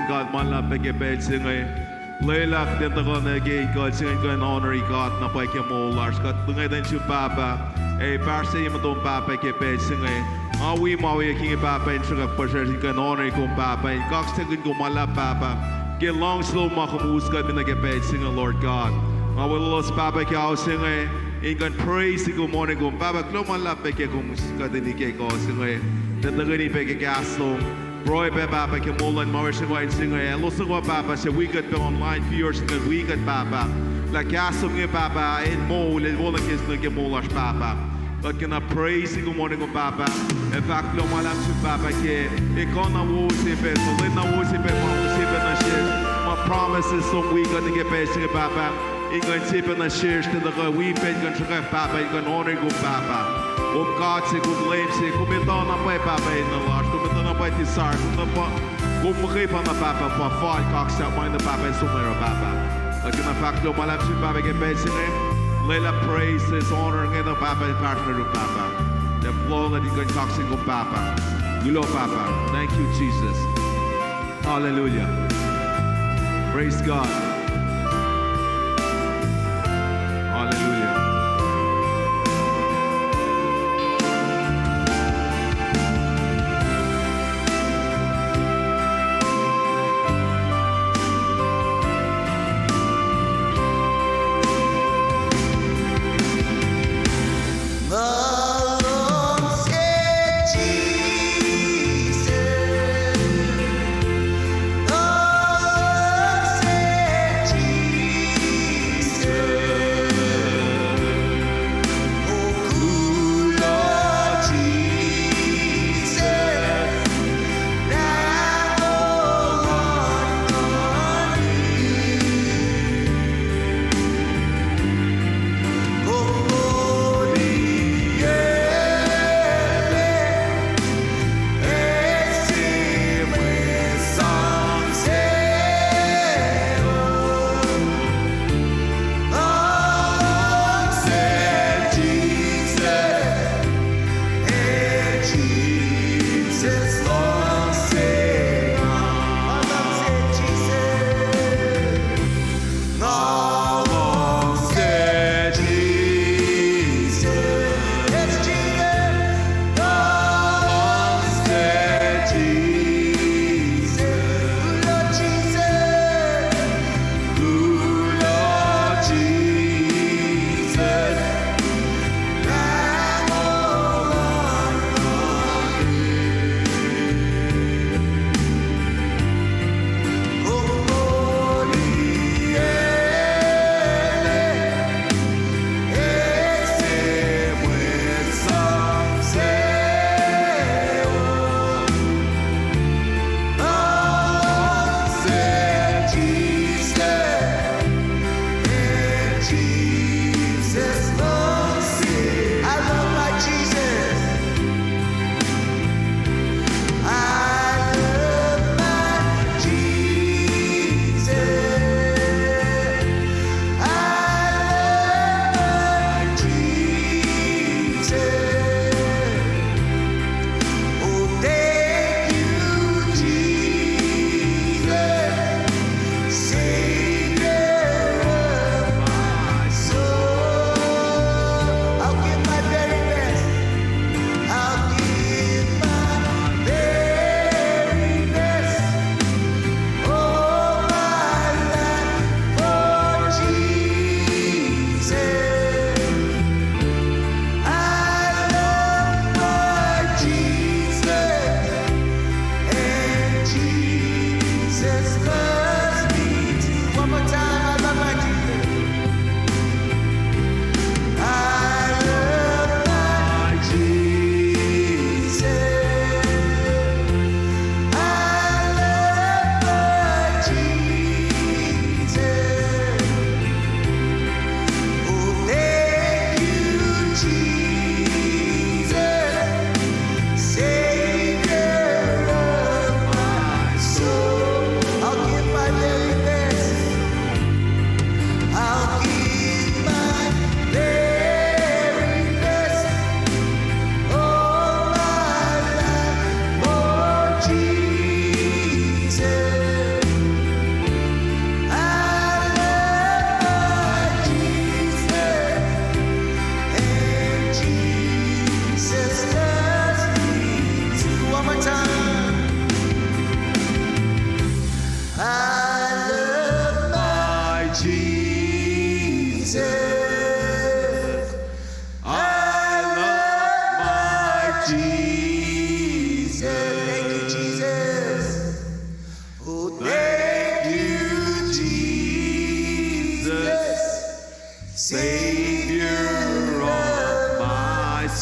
God man la peke bed singe leilak den tagon ge God singe gan honor God na peke mo lars God bunga den chu papa e parse yim don papa ke bed singe we mawi king papa in sugar pusher gan honor ko papa in God singe go mala papa get long slow ma khumus God bin ge bed singe Lord God I will los papa ke au singe in gan praise go morning go papa klo mala peke khumus God ni ke ko singe den tagani peke gas lo Roy Papa ke molan Maurice White singer loso ko Papa se we got online viewers and we got Papa la kaso ke Papa in mo le wala kes no ke molas Papa God can I praise you morning ko Papa in fact lo malam su Papa ke e kona wo se pe so le na wo se pe mo se pe na share my promises so we got to get back to Papa in going to pe na share to the we pe going to Papa in going honor go Papa God se go blame se ko beto na pa Papa in the Lord ko beto na pa ti sar ko pa ko mo kay pa na Papa pa fall cock sa mind the Papa so mero Papa like in fact lo malam si Papa ke base ne lela praise this honor ng the Papa partner of Papa the flow that you going cock go Papa you love Papa thank you Jesus hallelujah praise God hallelujah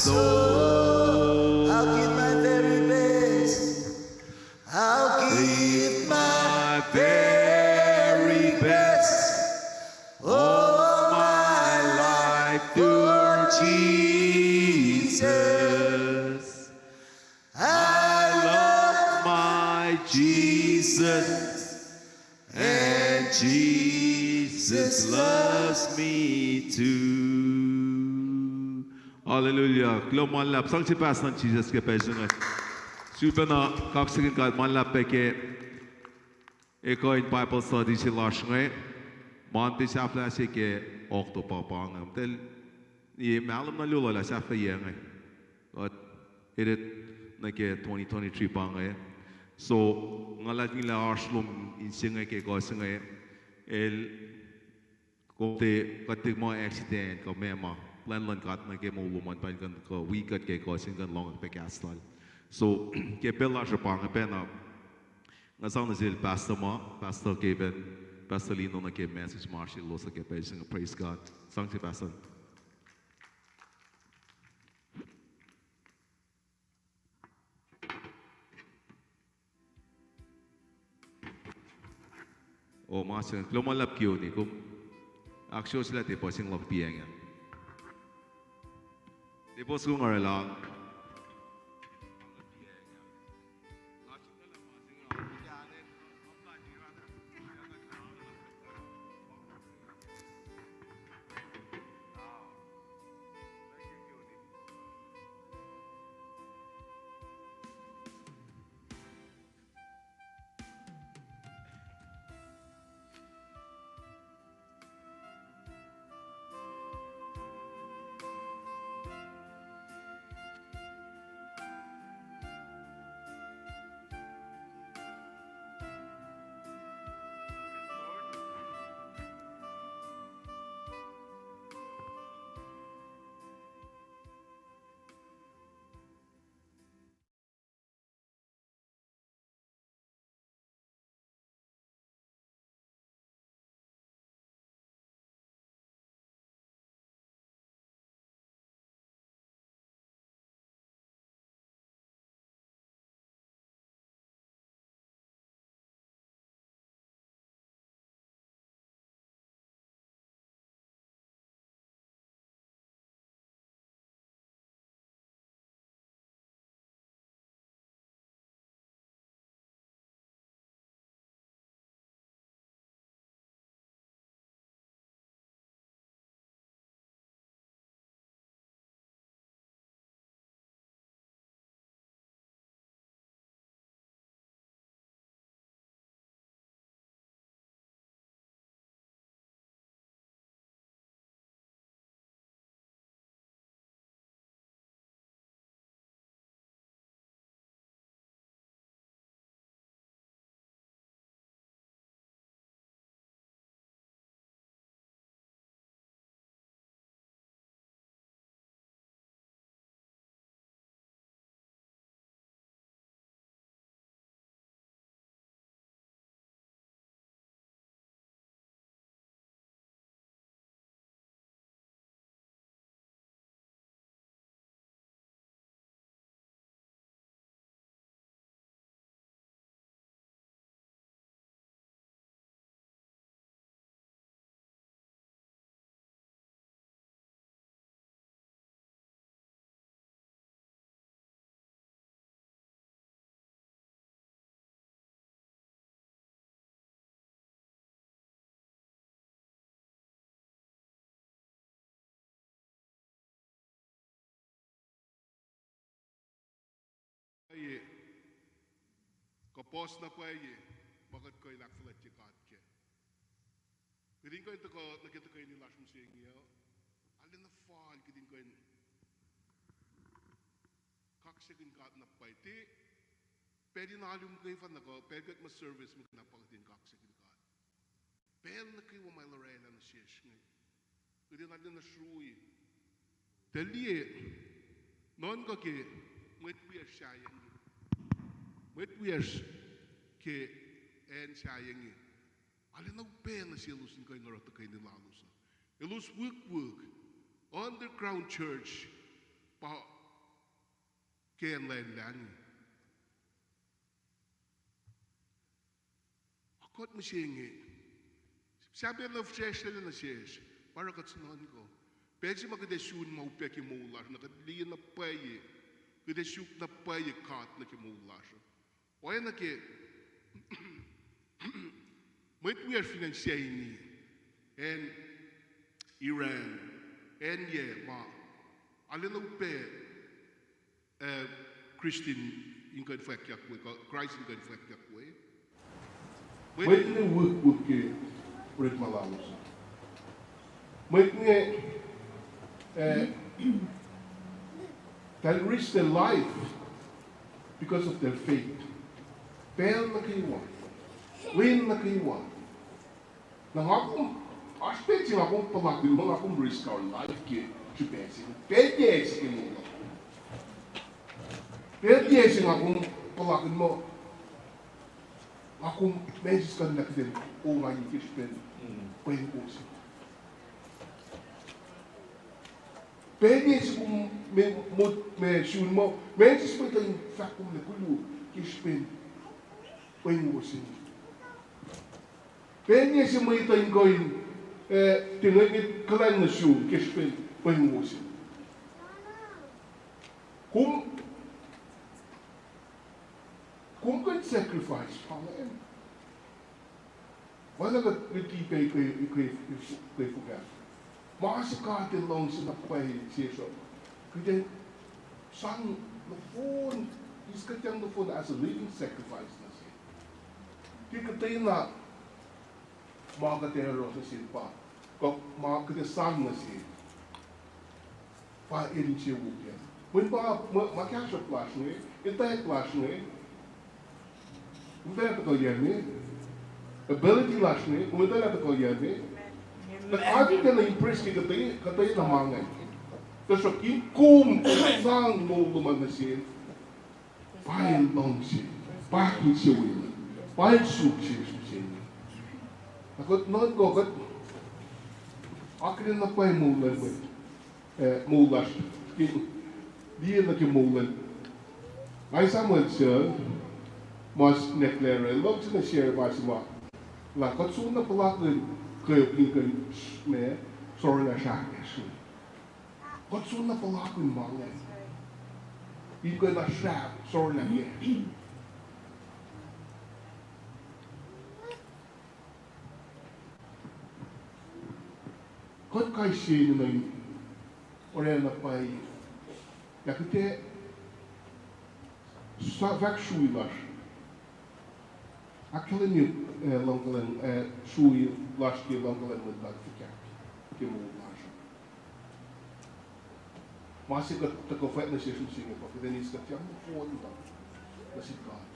soul. I'll give my very best. I'll give my very best. All my life through Jesus. I love my Jesus, and Jesus loves me too. Hallelujah. Glom man lap. Sang si pastor Jesus ke pesengat. Super na kaksigin kat man lap peke. Eko in Bible study si lashngay. Man ti sa flash ke okto papang. Tel ye malam na lula la sa fayengay. But it na ke 2023 pangay. So ngalat nila arslum insingay ke ko singay el kote katig mo accident ko mema plan lan kat na ke mo luman pan kan ko weekend ke ko sing kan long pe kastal. So ke bella japang pena ngasang nasil pastor Kevin pastor Lino na ke message marshal losa ke pe sing praise God sang si pastor. O masin lumalap kyo ni kum aksyo sila tipo sing log piang yan. Tipo sung aralang ye kapos na kwa ye bagat ko ilak sa chikat ke kidin ko ito ko nakita ko ni lashum sing yo alin na fall kidin ko kaksigin kat na paiti pwede na alum ko ifan nako pwede ma service mo na pagdin kaksigin kat pel na kayo may lorela na shish ngay kidin alin na shrui telie non ko ke met we are sharing met we are ke en sharing alin na pen na siya lusin ko inora to kay nila lusa ilus work underground church pa Ken Len Lang. Akot Mishingi. Sabi na fresh na siya. Para katsunan ko. Pwede magkadesyon maupek yung mula. Nakadliyan na paye. Kadesyon na paye kat na kimula. O yan na ke. Met we are financiering en Iran en ma alena upe Christian in kan fek yakwe Christ in kan fek yakwe met ne work ke red malamos met ne that risk their life because of their faith pel na kiwa win na kiwa nang aspect yung akong pamagin mo akong risk our life ke chupesi pwede yung mo pwede yung akong pamagin mo akong medyo ka na din o nga yung kispen pwede po siya pwede yung may shun mo medyo sa yung fakum na kulo kispen pwede po siya pwede yung may tayong gawin tinagit kalang na siya, kispen, pahingmusin. Kung kan sacrifice, pala wala ka nagtipay kay fuga. Makasikatin lang sa napay siya. Kaya sang na phone, iskatang na phone as a living sacrifice na siya. Kaya tayo na mga katero sa siya pa. Kung mga katasang na siya, pa-irin siya wukyan. When makasya flash niya, itay flash niya, itay natakal yan niya, ability flash niya, kung itay natakal yan niya, nag-agi ka na impress kay katay na mangay. Kasi kung katasang mo luman na siya, pa-irin lang siya, pa-irin siya wila, pa-irin siya siya. Akot noon ko, akin na pa yung mulan mo. Mulas. Di na yung mulan. Ay Samuel siya, mas neklere, log siya na share ba siya. Lakot suon na pala kayo pinkan me, sorry na siya. Kot suon na pala ko yung mga. Pinkan na siya, sorry na siya. Kot kai siya na yung orang na pay yakite sa vakshui las akelen ni langkelen shui las ki langkelen met dat fikak ki mo las masih kat ko fet na siya singa pa kaya ni skat yang mo da na si God.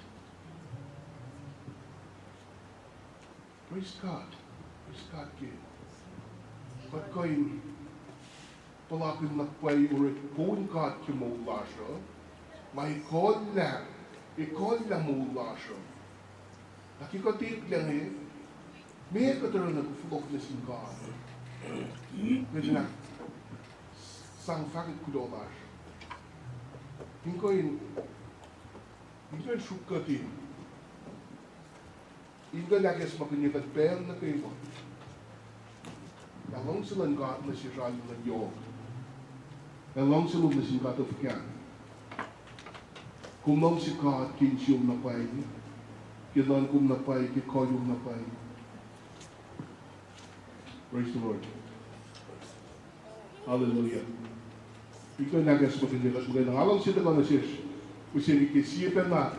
Praise God ki But going palakin na pay ulit kung kat ki mo lasyo, may ikon na mo lasyo. Nakikatik lang may katero na kufulok na sin God. Kasi na, sang fakit kudo lasyo. Hinkoin sukatin. Hinkoin nakis makinyikat pel na kayo. Along sila God na siya ralo ng yog. Along sila na siya katafkan. Kung lang si God, kinsiyong napay. Kilan kong napay, kikoyong napay. Praise the Lord. Hallelujah. Ikaw nagas mo kinyilas mo kayo. Along sila ka na siya. Kasi siya na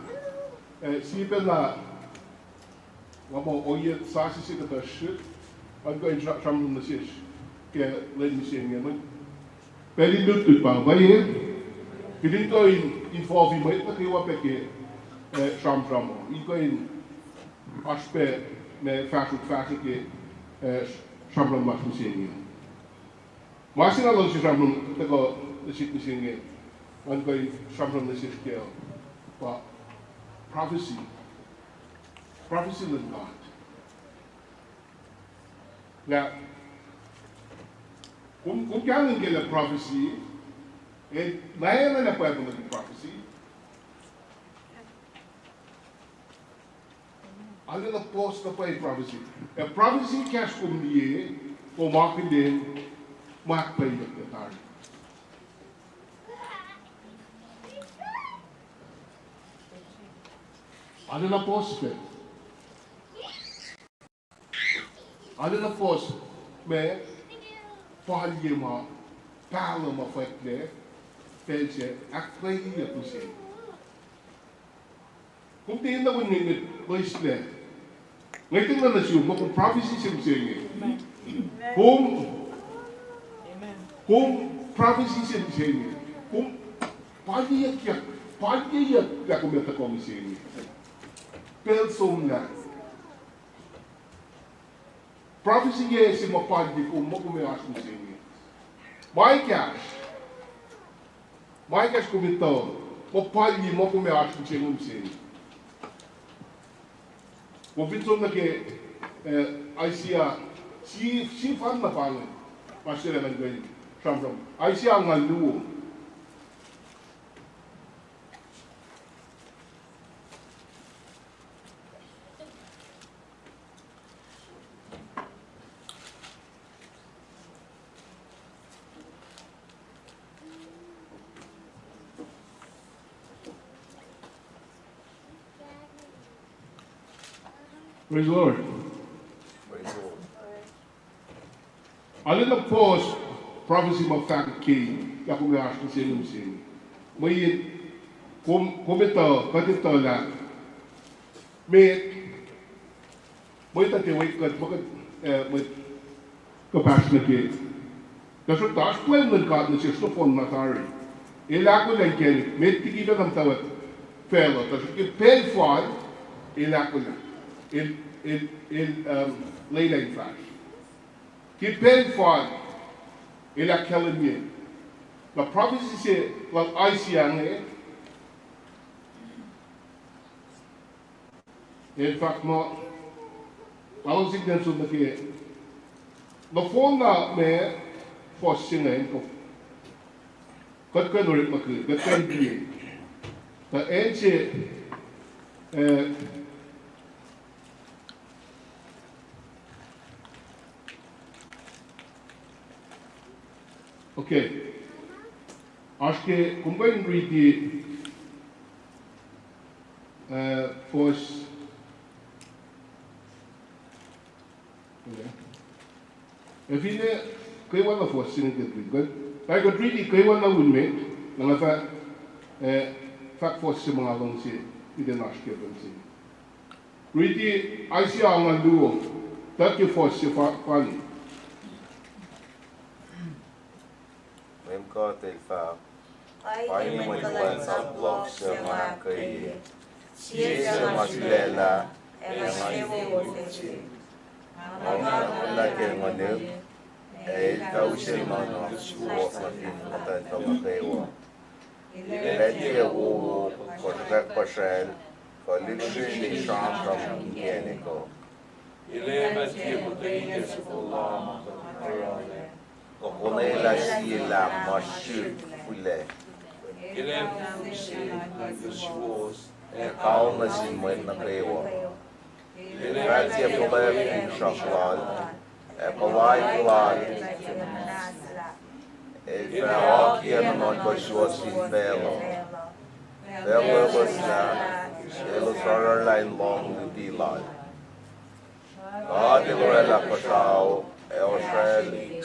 wamo oye sasi siya kata shit. I'm going to try to assist. Kaya let me say ngayon. Pwede lutut pa ba yun? Hindi ko involve mo ito kayo peke tram mo. Iko in aspe me fashion ke tram mas musin. Masin along si tram tego the shit musin. I'm going tram the shit scale. But prophecy is God. Now, kung kailan kaya prophecy, layan na po yung prophecy, Alin na post na pa prophecy. A prophecy cash kum diye o makin din mak pa yung tatar. Alin na post pe? Alin na post me palye ma palo ma fakle pelche akpai ya tusi. Kung tingin na ko ningit, boys na. Ngayon tingnan na siya mo kung prophecy siya siya. Kung prophecy siya siya. Kung paliyak ya kumita ko siya. Pelsom na. Prophecy niya si mapaldi kung mo kumiwas mo siya. My cash kumita, mapaldi mo kumiwas mo siya. Mopinsom na ke Asia si fan na pangan pasir na gani from Asia ang luo Praise the Lord. Praise the Lord. Alin na post prophecy mo fact key ya kung gawas ko siya nung siya. May komento katito la may tati wait kat bakit may kapas na ke. Kasi taas plan ng kat na siya sa phone matari. Ila ko lang kaya may tikitan ng tawat fellow. Kasi ke pen fall ila ko lang. Il leyline flash. Qui peine fort, il a calmé. La prophétie c'est la haïtienne. In fact, moi, alors ik denk zo dat je, de volgende me voorzingen, dat kan nooit maken, dat kan niet. Dat eentje, okay. Acho que, como eu read fosse Evine, kaya wala fosse sinigit. Kaya kung read kaya wala unmet, nga fact fosse sa mga lang si idinash kaya si. Read ay siya ang luo, tak yung fosse fan. Mem kotel fa. Pani mwen sa blok se ma kay. Si se masilela, ma ifuchi. La ke ngone. Ka usil mano suo sa fin matan to makewa. Leti o korka koshel, kolitri ni sham from Geneko. Ile mati putin se fulama korale. Kokonela sila mashu fule. Ile fusi Yeshuos. Kaon na si Mwen na Krewa. Grazie per il chocolate. Palai Klad. E fra occhi non Yeshuos in velo. Velo was na. Elo troller line long di lad. God ilorela kotao. El Shreli.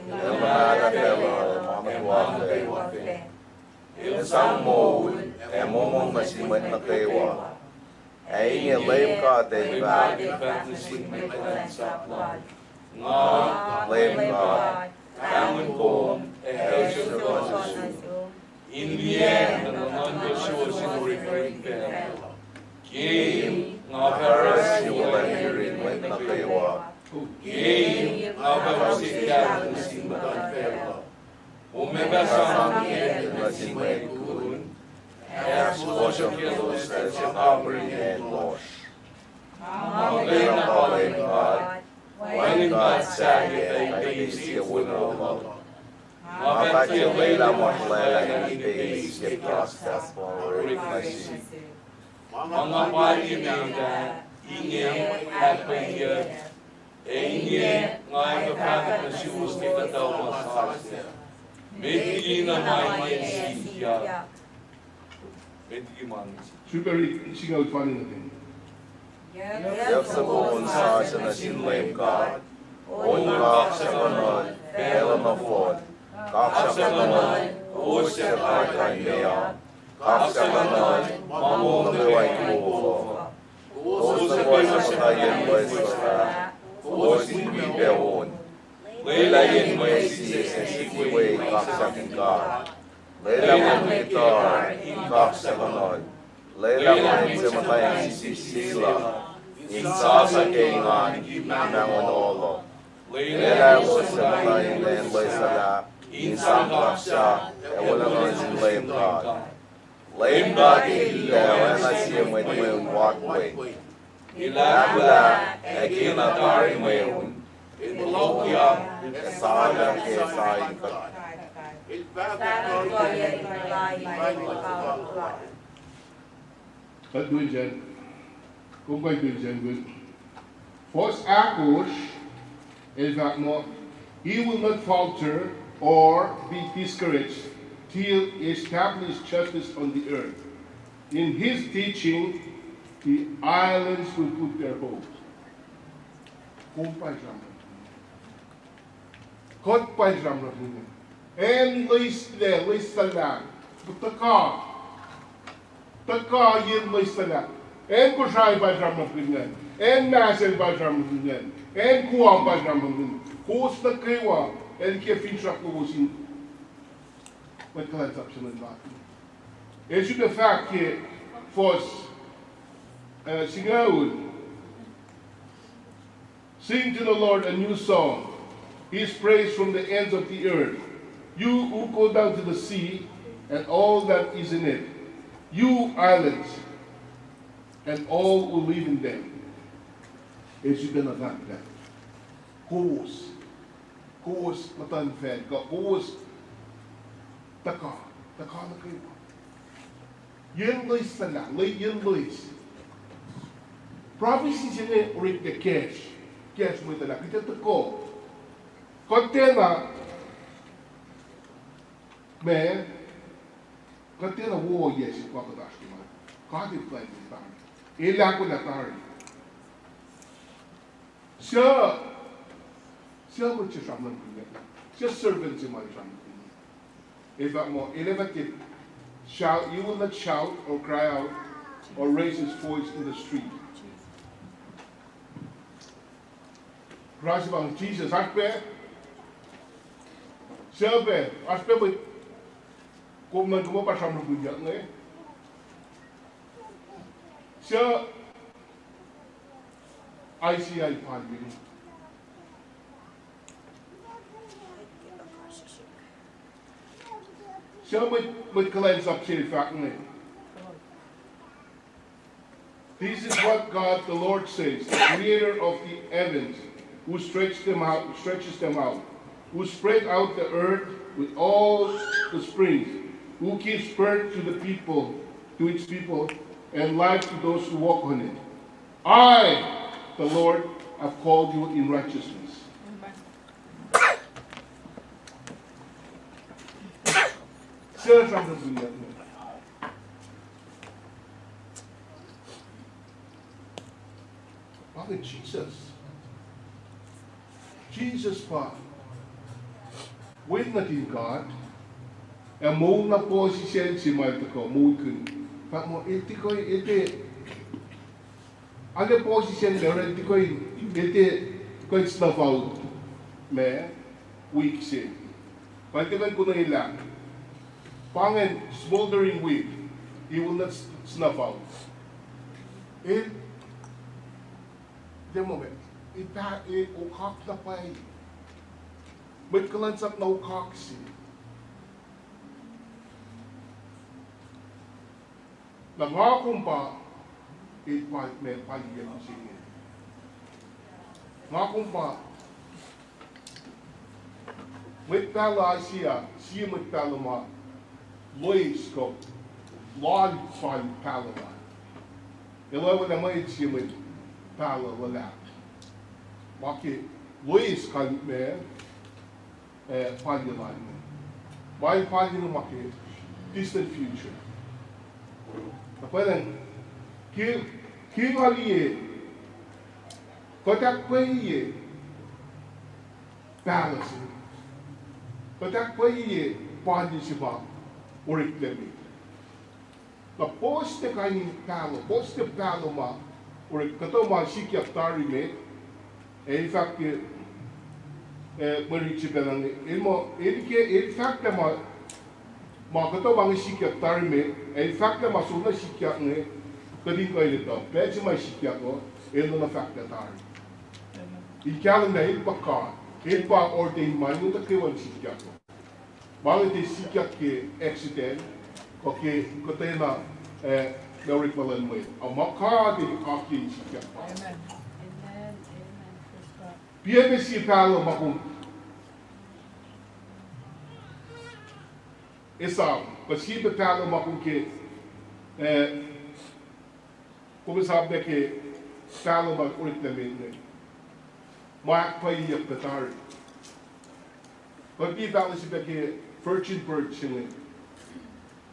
El Mahana velo. Mama Wafe. Isang mo, momong masimat na kaywa. Ay ngayon ka tayo ba? Lame God, tangon ko, Yesu ko. In the end, nanon Yeshua sinuring Game, nga paras Wala hirin mat na kaywa. Game, nga parusikat na simatan pero. Umebasang yan na si Maykun. As Bosho Kilos as a covering and wash. Mga na kalay God. When God sang it, I tasted a winner of love. Mapati lela mahlela ng ibig si Prostas for Rick Masi. Mga palimida, Inge happened Inge ngai ka na shoes ni ka daw masasya. Medigi na mai siya. Medigi man. Super singaw funny natin. Yak sa buong sa na sinlay ka. Kak sa kanon, pela na fon. Kak sa kanon, usya kay meya. Kak sa kanon, mamong leway ko. Usa ko sa kayan boy sa Osin bibewon. Laylayin mo si Sikiwe kak sa ka. Layla mo gitar, kak sa kanon. Layla mo sa matayang si Sila. Insasakaingan, nangonolo. Layla mo sa matayang lenloy sala. Insang kapsya, walang ang layim God. Layim God, ilawan na siya mo yung walkway. Ilagula, kinatari mo yun. Ilokya, sana kesain ka. Wat doe je? Kom bij doe je goed. Vos akkoord is dat nog. He will not falter or be discouraged till he establish justice on the earth. In his teaching, the islands will put their hopes. Kom bij Ramra. God bij Ramra. En lees salat. Taka yin lees salat. En Kosrae bij Ramra. En Nasel bij Ramra. En Kuam bij Ramra. Koos na krewa. En kia finstrak ko sin. Wat kan het op zijn laat? Het is de fact hier voor sing to the Lord a new song, His praise from the ends of the earth. You who go down to the sea and all that is in it, you islands and all who live in them. Is you gonna not that? Koos, matan fed, koos, taka na kayo. Yen lois sana, yen lois. Prophecy siya ulit the cash mo talaga. Kita ko. Kontena, man, kontena war yes, kwa kadash ko man. Kati plan ni tari. Ila ko na tari. Siya mo siya shaman ko niya. Siya servant siya man shaman ko niya. If I'm more elevated, shout, you will not shout or cry out or raise his voice in the street. Christ bang Jesus, aspe, siapa, aspe boy, komen kamu pasang rambutnya ni, siapa, ICI pagi, siapa met kalian sabsi fak ni. This is what God the Lord says, the Creator of the heavens, who stretches them out, who spread out the earth with all the springs, who gives birth to its people, and life to those who walk on it. I, the Lord, have called you in righteousness. Jesus pa, when naging God, mo na po si Malta ko, mo kun. Pa mo, iti ano po si Siyempre, iti snuff out, weak sin. Pantiman ko na ilang, pangan, smoldering wick, he will not snuff out. The moment, ukak na pa eh. Ba't kalansap na ukak siya? Nangakong pa, may paligyan siya. Nangakong pa, may pala siya may pala ma, lois ko, log pala ma. Ilaw na may siya may, palo wala. Maki Luis kan me Palyalan. Why Palyalan maki distant future. Napalan King Aliye Kotak Kwaye balancing. Kotak Kwaye Palisiba or it let me. The post the kind post the palo ma or katoma shikya tari me. In fact, when you chicken, in fact, Marketo bang shikya tari me. In fact, masuna shikya ne. Kadi ko ito. Pwede may shikya ko. Ilo na fact tari. Ikaw na ipaka. Ipa ordain man yung takiwan shikya ko. Bakit shikya ke accident? Okay, kutay na narikmalan mo ito. Ang makadi akin shikya ko. Amen. PMC palo makung esa pasibe palo makung ke como sabe que palo mak ulit na min mak pa iya petar pati palo sibe ke virgin bird sing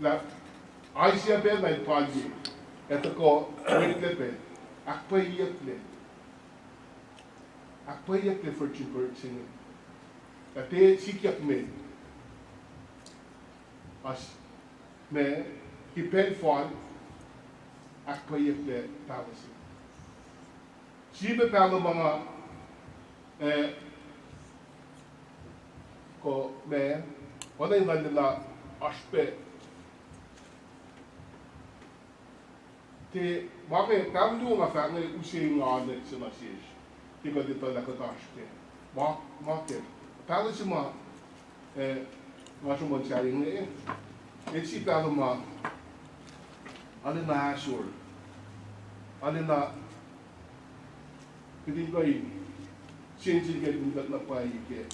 la Asia be na pagi eto ko ulit na be ak pa iya ple Apoia que for te singing. Até se que me. As me que pen fon apoia que palace. Se be palo mga ko me wala yung nila aspe. Te bakit kamdu nga fa nga usi nga net sa nasish. Tiba dito na kataste. Market. Palo si ma masumon sa ring eh. Si palo ma ano na asur. Ano na hindi ko ay change get na pa ike.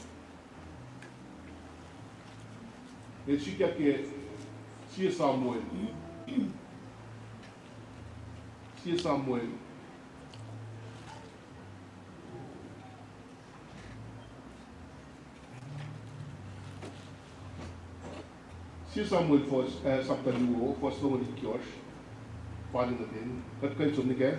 Si que si Samuel. Si Samuel. Si Samuel first sabta luo first lo ni kiosh paling natin kat kayo sumni ke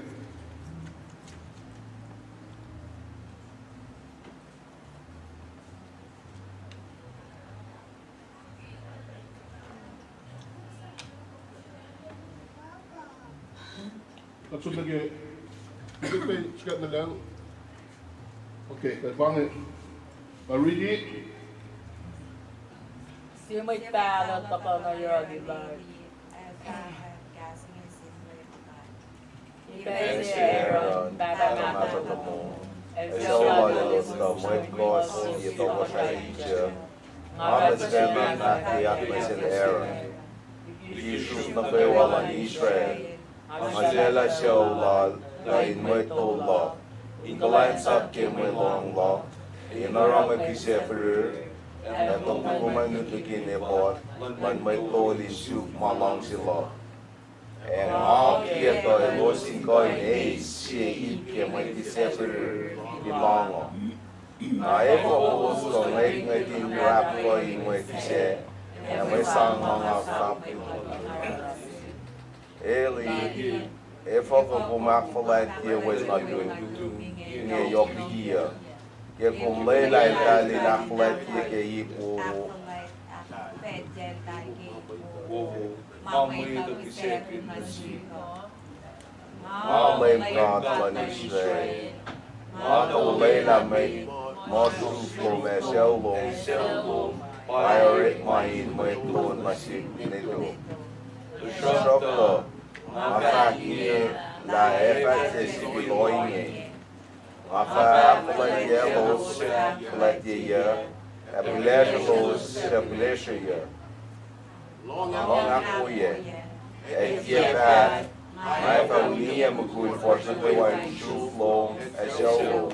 kat sumni ke kat kayo sikat na lang okay kat bang ready Si may palo to ko na yun, di ba? Ibig Aaron, para matutong. Ikaw malos ka, may kos, ito ko sa iyo. Ngayon ka na nakiyak na sila Aaron. Jesus na kayo walang Israel. Majela siya ulal, lain mo'y tulog. Ikalain sa akin mo'y long log. Inaramay kisefere. Etong kumanutukin ipot, man may toli siyuk malang sila. En akieto elosin ko in siya ike may diseper ilango. Na eko usto may ngayon rap ko yung may kise, na may sang mga kapit. Eli, efo ko pumakfalat kiya was not doing niya yok diya. Kaya kung laylay dali naklat ke ipo Mamãe que sempre nos malay God Israel. Mato layla may mosu me shalom Piorit main may tuon masig nito. Shokto makakir la efate sibiloy Maka apelyelos apelyeya apelyeya long aku ye kieba my family magul fortunately why true long as yo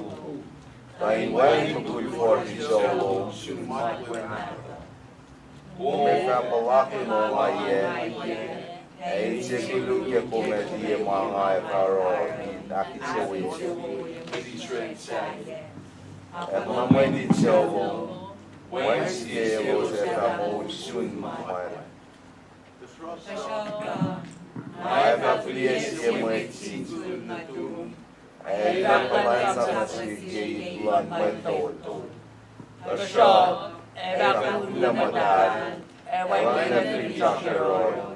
Lain way magul fortunately so long may family no laye ay siguro ye komedi mga parody Daki Chewe. Israel say, Mama di Chewo. When she was at a moon soon, my. I have a place here, my teeth. I have a lines of a gate, blood, my daughter. A shop, Ramadan, line of the doctor,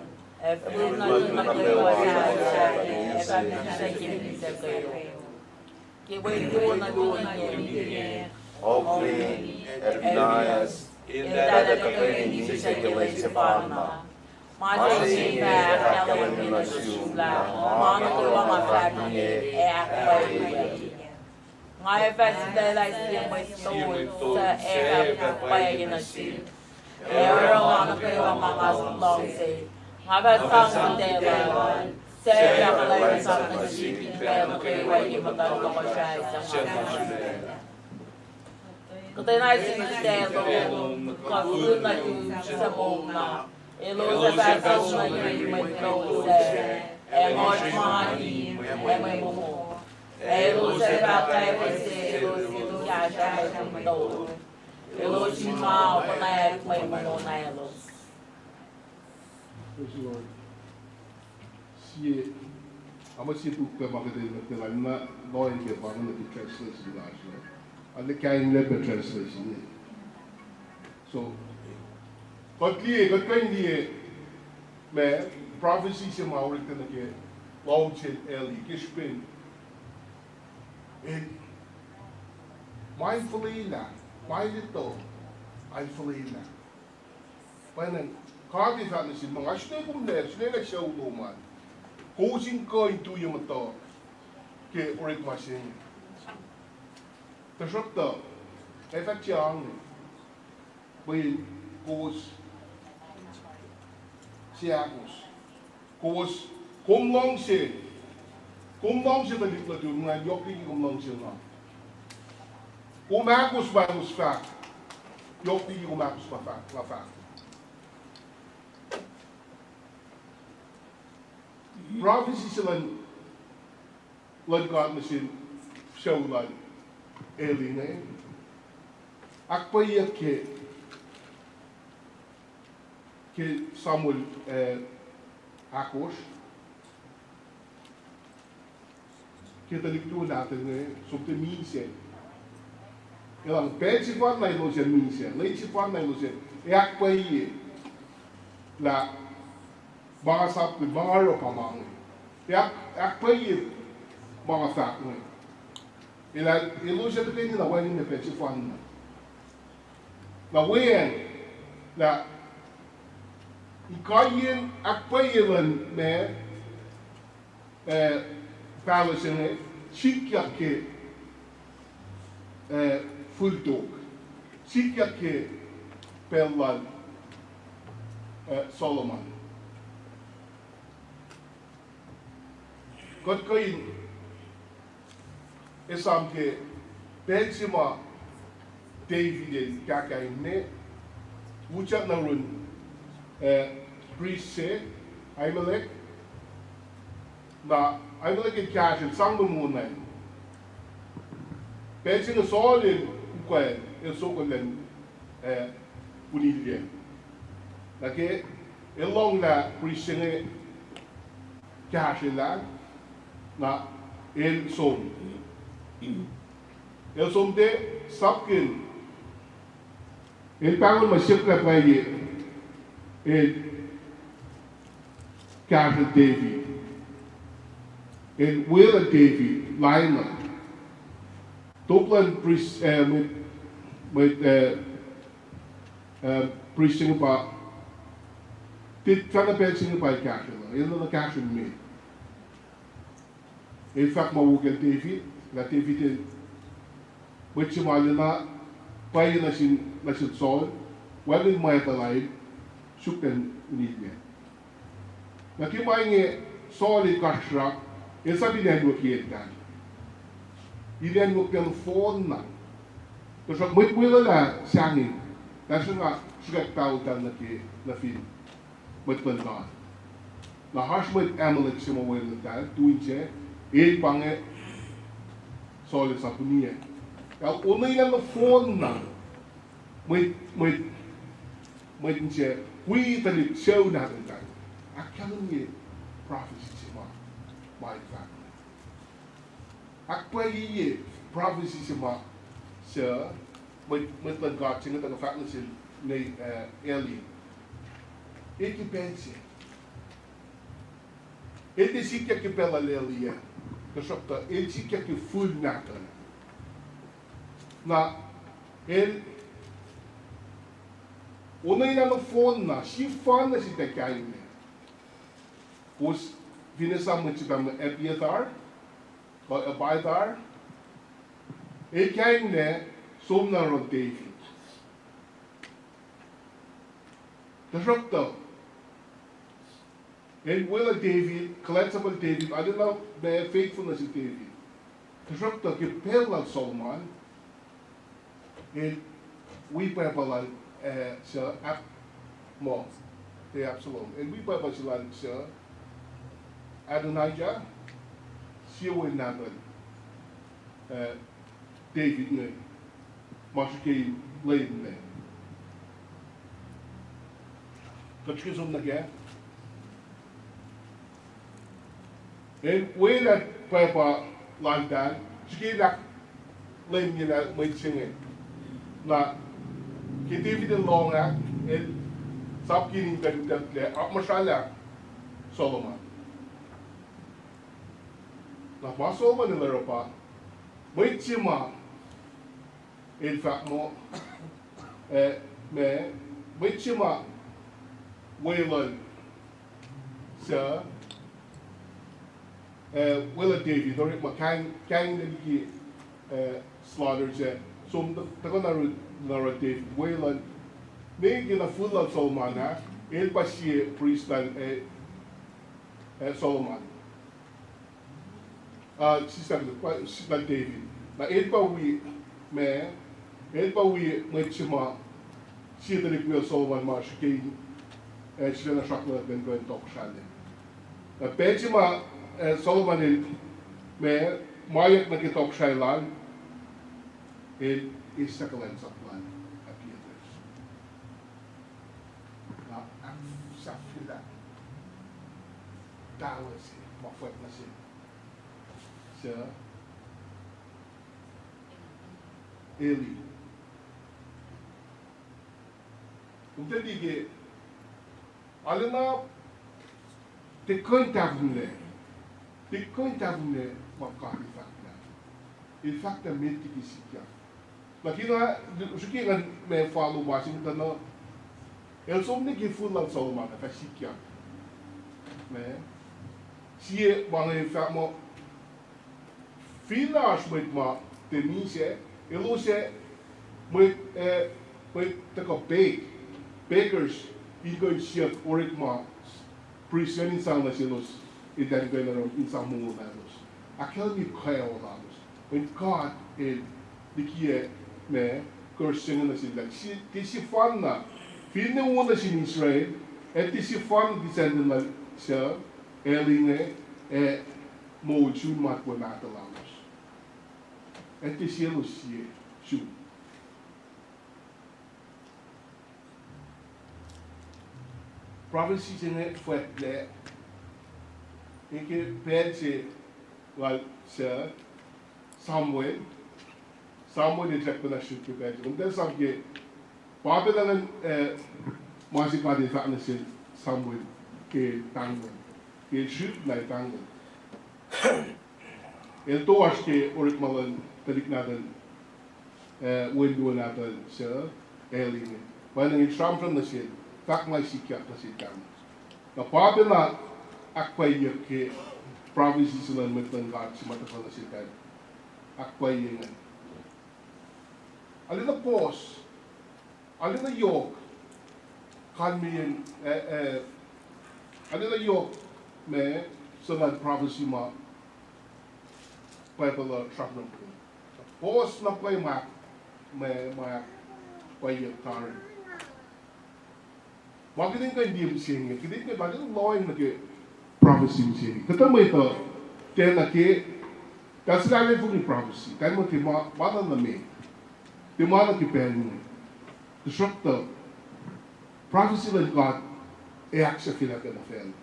Hopefully, Nias, that the company is circulating upon Masih akan menasuh mana keluar fakirnya Ngai festival sing mai sto sa era pai na si. Era wana pe wa mga long say. Ngai ba sang de la. Sa ya kala sa na si pero pe wa ni mata ko ko siya sa mga. Kaya na si de lo ko fu na ku sa mo na. Elo sa ba sa na ni mai sto sa. Mo money, mai mo. Elo sa batay kasi elo siya siya may kumdo. Elo si Mao panay may mga elo. Praise the Lord. Si ama si tu ke bagay na telan na loy ke bagay na di translation na siya. Ale kain lebe translation ni. So kot kain die me prophecy se maurik na ke launch Eli ke spin. And mindfully na, mindfully na. When cardi fa na si mga asne kum le, asne na siya uman. Coaching ko into yung to ke orit machine. Tasok to, effect yang ni. Bay coach siakos, coach kung long siya. Kung lang siya talit na doon, mga yoki kung lang siya na. Kung makos ba ang fact, yoki kung makos ba fact. Prophecy sila lan God na siya ulan Eli na yun. Akpayak ke Samuel Akos, kita likto natin ngayon, sobre minsan. Ilang pwede pa na ilo siya minsan, late pa na ilo siya. Iyak pa iye, la mga sapit, mga aro pa mga. Iyak pa iye, mga sak ngayon. Ilo siya tayo nila, wala yung pwede pa na. La wayan, la ikayin, akpa iye lang, palace in Chikyake Fultok, Chikyake Pellan Solomon. God kain esam ke Benzema David kakain ne ucap narun priest se Amalek na I'm looking cash and some of moon night. Pensing a solid inquiry is so good then Unidia. Okay, along that preaching cash in that, not in some. El some day, Sapkin in Panama Maship that way in Cash David. In Will David, Lima, Toplan priest with preaching about did try to preaching about Cashin, you know the Cashin me. In fact, my work David, that David, which you might not buy in a soul, well in my life, shook and need me. Now, keep buying a solid construct. Yung sabi niya nukiyet ka. Hindi nukiyet phone na. Tapos may na siyangin. Kasi nga, sugat tao na film. May pala. Na harsh may Amalek siya mawala na tayo. Tuwin siya. Pangit sole sa punia. Kau unai na phone na, may dinse, we tali show na dan. Akalan ni prophecy sima, my fact. Akpa ye prophecy sima, sir, may God singa taga fact na sin ni Eli. Eki pense. Eti sikya ki pela Eli ya. Kasopta, eti sikya ki food nakan. Na unai na phone na, si fan na si tekain ne. Pus vinasam mo si tam Abiathar, o Abiathar, kain ne som na ro David. Kasopta, will David, collectible David, I don't know the faithfulness of David. Kasopta ki pela Solomon, we papalan sa mo the Absalom. And we papalan sa Adonijah, siya will natin David ne, masukay laden ne. Katskizom na kaya. And when that papa like that, sige nak laden niya na may singin. Na David in long act and stop getting that mashallah Solomon. Na pa Solomon in Europa, may chima in fact mo may chima Waylon sa Willa David or makang nagi slaughter siya. So, tako na David, Waylon, may gina-full of Solomon ha, pa siya priest ng Solomon. Siya David. Na pa we may chima, siya talikwi Solomon ma, siya na shakla at ben tok siya. Na pechima Solomon may mayak na kitok siya lang, is sa kalensa plan at leaders. Na ang sa fila, dawa siya, mafwet na siya. Siya, Eli. Kung talige, alam na, te kointavne, magkakifak na. In fact, na may tikisikya. Nakina, suki nga may follow Washington na, som ni gifu lang sa umang na kasikya. Siya, mga fact mo, filash with ma, temise, ilo siya, may taka bakers, ikaw siya, orik ma, presyonin sa na silos, idan ko na rin insang mga lalos. Akal ni kaya o lalos. When God dikiye kursin na sila. Si fan na, feel na una si Israel, at si fan descendant na siya, Eli mo jun matwa nata lalos. At siya lo siya, jun. Prophecy siya fwet le, Ike pense wal siya Samuel direct na shoot ko pense. Kung dahil sabi ke, papi lang masih pa din sa na siya Samuel ke tangon. Ke shoot na tangon. Ito as ke ulit malan talik natin window natin siya Eli. Wanang in-trampan na siya, tak may sikyak na siya tangon. Na papi na akpay ke province sila matanggat si matapal na sikat. Akpay nga. Alin na pos, alin na yok, kan mi yung, alin na yok, sa province ma, pala shop ng po. Pos na play mak, pay yung tarin. Bakit ka hindi singing? Bakit ka lawing nag prophecy sini. Ketemu itu, kena ke That's not even prophecy. That's what the mother made. The mother keep telling the structure prophecy that God actually feel like a fan.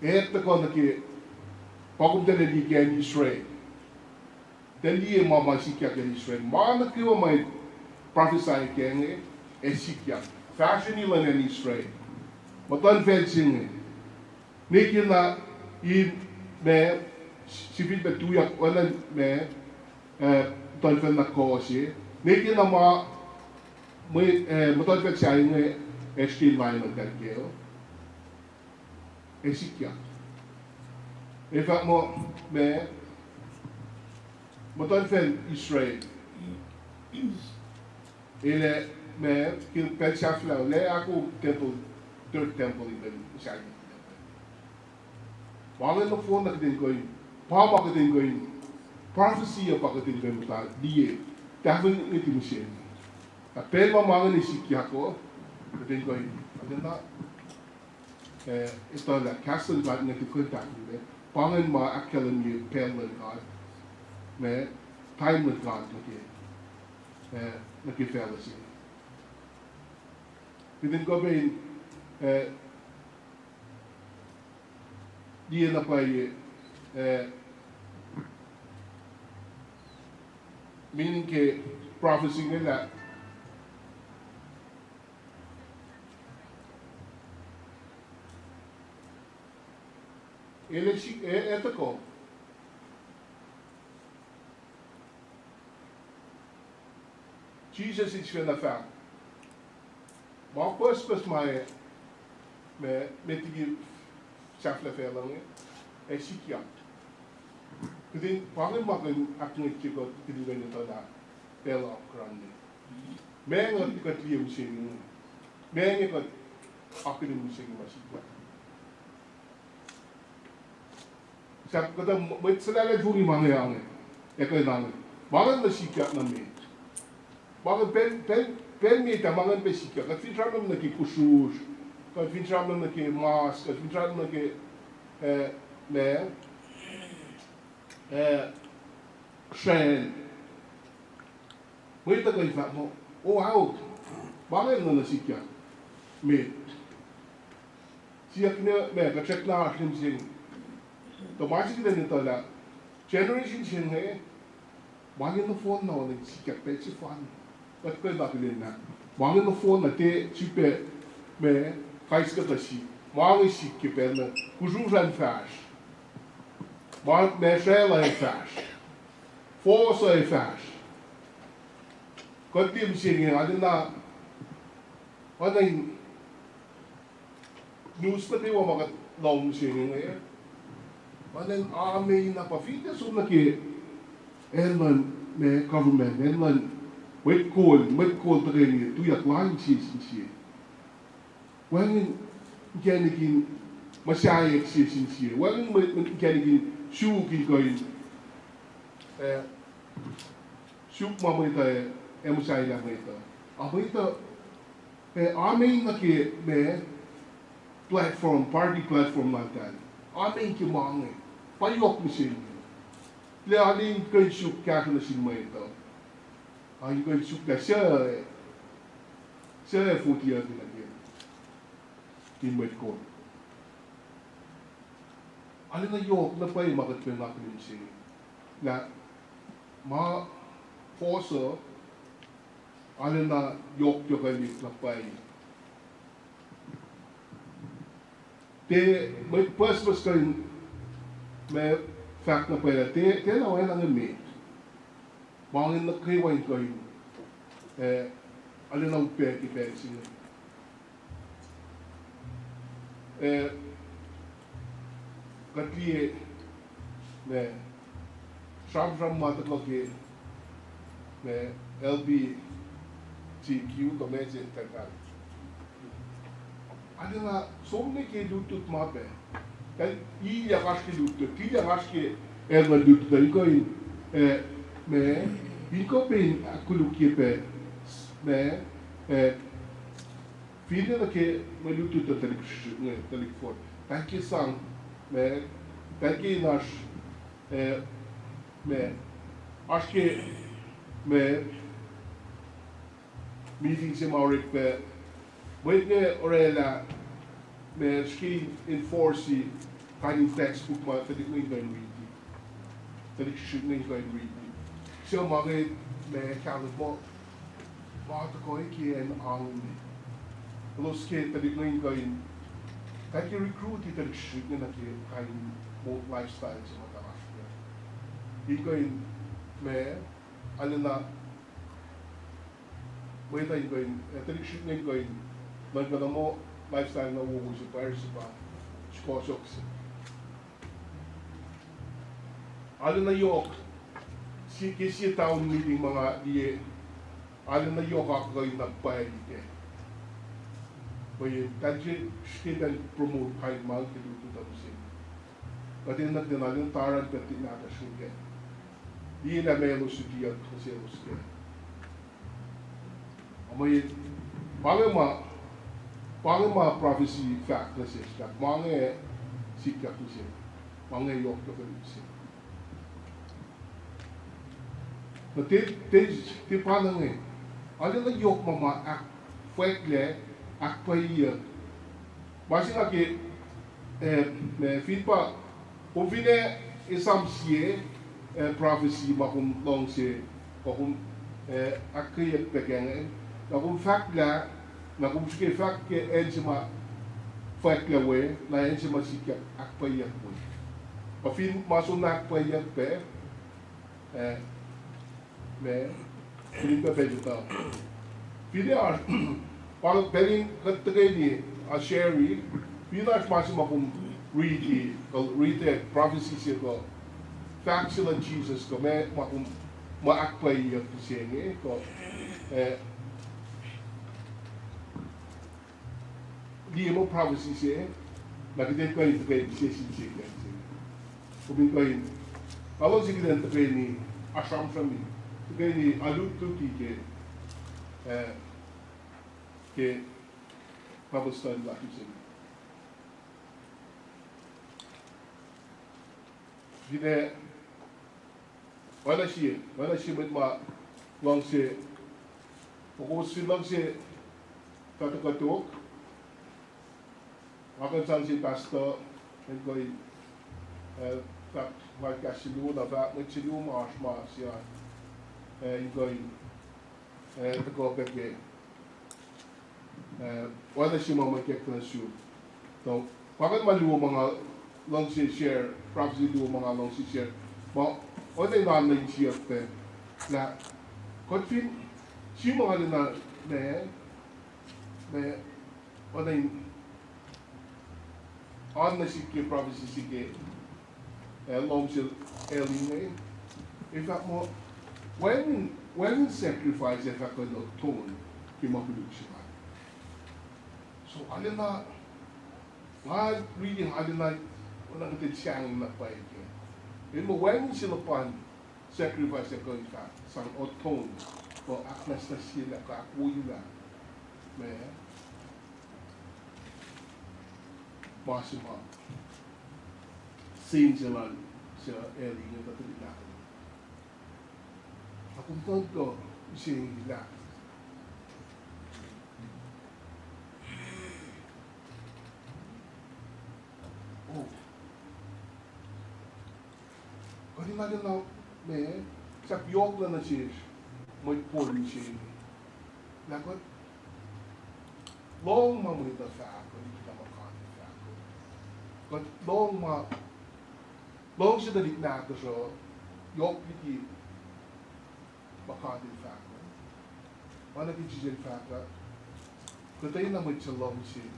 The God que pagum dele di que em Israel. Dele mama sikia que em Israel. Mana que o mai prophesy que é sikia. Fashion ilan em Israel. Matan fencing. Niki na I me sivil betuya ona me tan fen na kosi. Niki na ma matan fencing é stil vai na terkeo. É sikia. E fa mo me matan fen Israel. Ele me que pensa flau le aku temple third temple in the Israel. Wangen nog voor dat ding going, pa mag ding going, prophecy op dat ding going mutaal die, daar wil ik niet in zien. Dat pel maar mangen is ik jako, dat ding going, dat is dat castle wat net te contact met, pangen maar akkelen je pel met God, met time met God dat je verder zien. Ik denk ook bij die na pai meaning que prophecy nela ele é tako Jesus is weer na fa maar pas my met die Chafla Felong, a Shikia. Within Parliament, acting Chico, Kidwin Toda, Bell of Grande. Man got Liam singing, man got Academy singing Mashika. Sapkota, with Salad Juli Mangiang, Economic. Magan the Shika Name. Magan pen meet among the Bessica, but we travel the Kikushush. Quand we travel na ke mask, quand we travel na ke shen. Moet dat even van, oh oud, waarom dan zie ik met? Zie ik nu, dat check naar hem zien. De maatje die dan niet al generation zien hè, waarom de phone nou dan zie ik beetje van, wat kun je dat doen na? Waarom de phone dat je super met faz que assim, mal esse que perna, cujo já faz, mal mexe ela faz, força faz. Quando tem chega ali na, quando aí, nos pede o magat long chega aí, quando aí army na pafita sobre que, ela me government, ela met cool training, tu ia lang sim. Wanneer ken ik in Messiah existentie? Wanneer ken ik in zoek ik in zoek maar met Messiah dat met dat. Amen dat je met platform party platform laat dan. Amen je mangen. Pak je op misschien. Le alleen kun je zoek kijken naar zien met dat. Je kunt zoek dat ze voet je uit in met kon. Alleen na yok na pay magat pen na kung na ma force alleen na yok yo kay na pay. Te met pas kay me fact na pay te na wala nga me. Mangin na kay wine kay alleen na pe ki pe sing. Katliye me sham matat loke me LBGQ to me intergal. Adela somne ke lutut mape. Kan iya kaske lutut, iya kaske lutut iko me iko pe akulukie pe me filha que me lutou tanto ali fora. Tá aqui são, né? Tá aqui nós me acho que me meeting se maurik me wetne orela me ski enforce kind textbook ma dat ik niet ben read dat ik should niet ben read zo mag ik me kan het maar te kooi keer en aan los keer dat ik niet ben dat je recruit dat ik should niet dat je kind more lifestyle zo maar daar ik ben me alena wait I going dat ik should niet going maar dan mo lifestyle na wo zo per se ba sport alena yok si kisi town meeting mga die alena yok ako na pai ke boy dat je skin dan promote kai mal ke do to sin but in dat na alena taran dat na ta shuge die na melo su dia ko se os ke amoy Pangema prophecy fact na siya that mange sikap to siya mange yok to siya na te panang ano na yok mama ak fwekle ak paiya basi nga ke me feedback kung vine isam siya prophecy makum long siya kung ak kaya pegangan na kung fact la na kung sige fact ke enzima fact la we na enzima sikap akpayak we pafin maso na akpayak pe me hindi pa pwede ito pili ar parang pwedeng katagay a sherry pili ar maso makung read prophecy siya ko fact sila Jesus ko me makung maakpayak siya ko di mo prophecy siya, nakita ko yung takay siya siya. Kubing ko yun, kalau sige na takay ni asam sami, takay ni alut tuki ke pabastan laki siya. Gine, wala siya met ma lang siya, pagkos silang siya katakatok, akan san si pastor en goy tak vai kasilu na va met silu mas ya en goy te go peke wala si mama ke klasu to pagan malu mga long si share prophecy do mga long si share ba o de na na si pe na confin si mga na o de on the sikhe prophecy sikhe long sil eling in fact more when sacrifice if I could not tone kimapuluksha so alina God reading alina wala natin siyang napay ke mo when sila pan sacrifice ko in fact sang otone o aknas na sila ka akuila me Masima scene sila Ellie yung patuloy natin. Akong tonto siya nila. Oh. Kanina din na sa piyok na siya may pulin siya. Lakot long mamulit na sa ako. But long siya dalik na ito so yok liki bakadil fakta wala kitchen fakta katay na mo siya long siya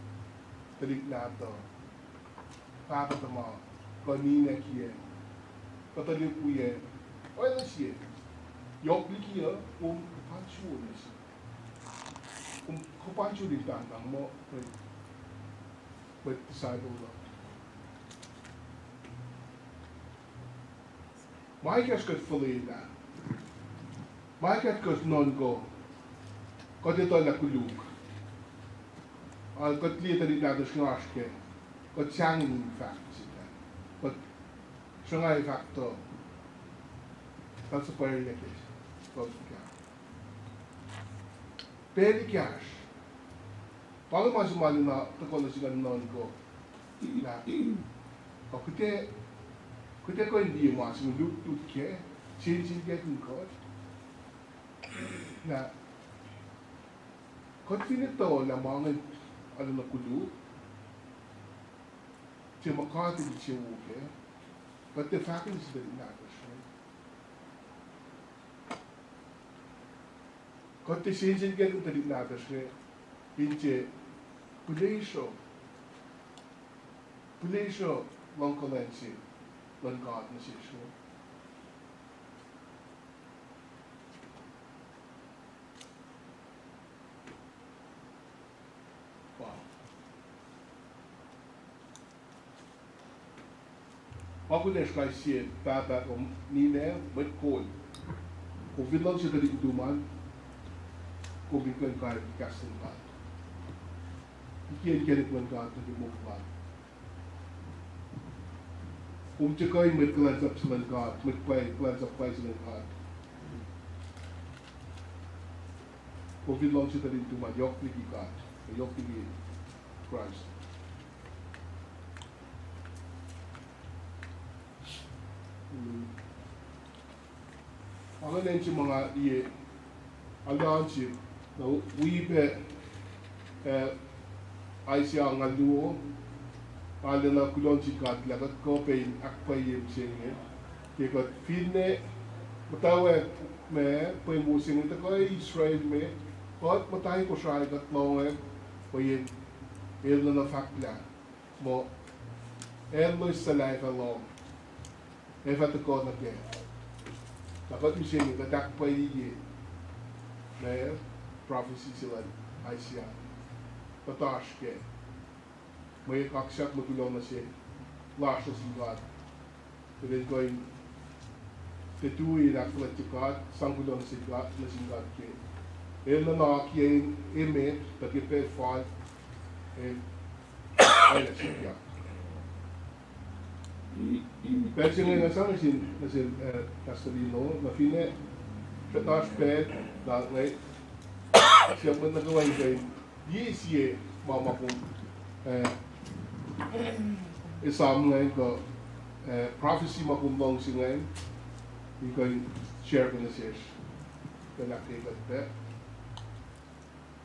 dalik na ito fakta tama kanina kiye katalik po yan wala siya yok liki ya kupancho na siya kupancho din tandang mo with disciple love. Mike has got fully that. Mike has got non-go. Got it on the kuluk. Got later in that snarske. Got sang in fact. But Shanghai factor. That's a prayer like this. Close the gap. Peri cash. Paano masumali na ito ko na sila non ko? Na, o kute ko hindi yung mas muluk ke, sin getting ko. Na, kot finito na mga ano na kudu, siya makati di siya wuke, but the fact is that it matters, right? Kot the sin getting that it matters, right? Pinche, pulisyo lang kalensi, lang God na siya. Wow. Ako na siya siya, baba om nina, met kool. Kung bilang siya dali duman, kung bigyan kaya kastin ba. You can't get it when God doesn't move God. Kung tsaka yung may cleanse up sila ng God, may cleanse up sila ng God. Kung belong siya rin to yok ni God, yok ni Christ. Ako na yung mga iye, alam siya, na wibe, ay siya nga luo, ala na kulon si God, lagat ko pain akpay yung singin. Kaya finne, matawa me, pain mo singin, ito ko ay Israel me, kot matay ko siya, kat longan, pain, na fakla, mo, lo sa life along, at ko na kaya. Lagat mo singin, kat akpay yung me, prophecy sila, ay siya. Patash ke, may kaksak magulong na siya, lashes in God. So then going, tetuwi na kulat si God, sanggulong si God, na si God ke. Na nakakiyain, eme, tagipe, fall, ay na siya. Pero siya ngayon nasa Castelino, na fine, patash pe, na ngay, siya mo nagawa yung yes, ye, mama ko, isam ngayon ko, prophecy makumulong si ngayon, hindi ko share ko na siya, kanakikat pa.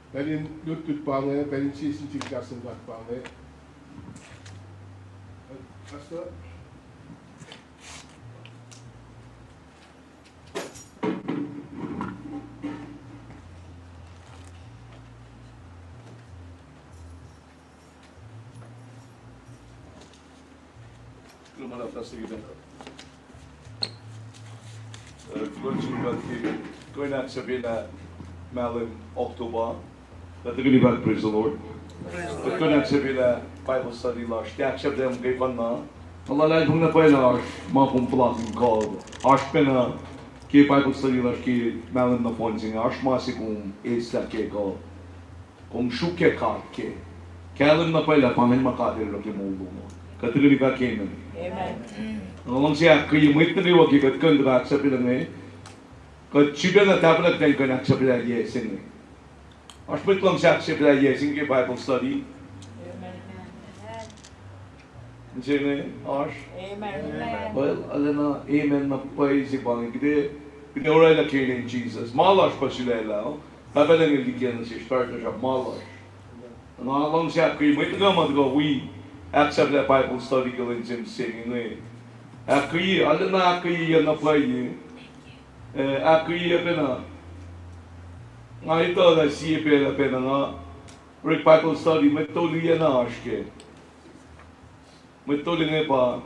Pero yung lutut pa ngayon, pero yung sisinsikas ng God pa ngayon. Basta, lumalap na sa gitang ko. Kulunsungan ko na sabihin na Malin October. Natagaliban, praise the Lord. At ko na sabihin na Bible study last. Di accept them kay Van na. Alalay kong na pa yun na mga kumpulating call. Arsh pa na kay Bible study last kay Malin na Fonzing. Arsh masi kung AIDS na kay call. Kung shuke kat kay. Kaya alam na pa yun, pangin makadir na kay Molo mo. Katagaliban kay na. Amen. Ngomong siya, kaya mo ito niwag ikat kung nag-accept lang eh. Kaya siya na dapat nagtayin ko na-accept lang yesing eh. As mo lang siya accept lang yesing kaya Bible study. Amen. Siya na eh, Ash. Amen. Well, alam na, amen na pa isip ang hindi. Pinuray na kayo ng Jesus. Malash pa sila lang. Baba lang yung ligyan na siya, start na siya, malash. Ano lang siya, kaya mo ito naman, we accept that Bible study ko rin siya singing eh. Akuyi, alam na akuyi yan na play eh. Akuyi yan na. Nga ito na siya pera nga. Rick Bible study, may tuloy yan na aske. May tuloy nga pa,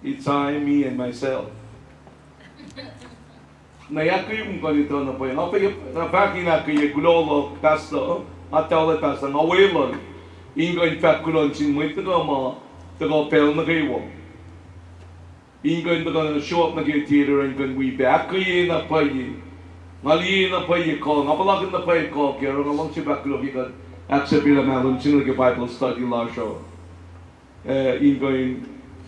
it's I, me, and myself. Nayakuyi kung ganito na po yan. Napaki na kuyi, gulolo, pasto, atawla pasto, ngawelo. Ingo in fact kulon sin mo ito ma tago pel na kayo. Ingo in tago na show up na kayo theater and gun we back kayo na pa yi. Ngali na pa yi ko, ngapalagin na pa yi ko, kaya nga lang siya back kulo kita accept ila malum sin like Bible study la show. Ingo in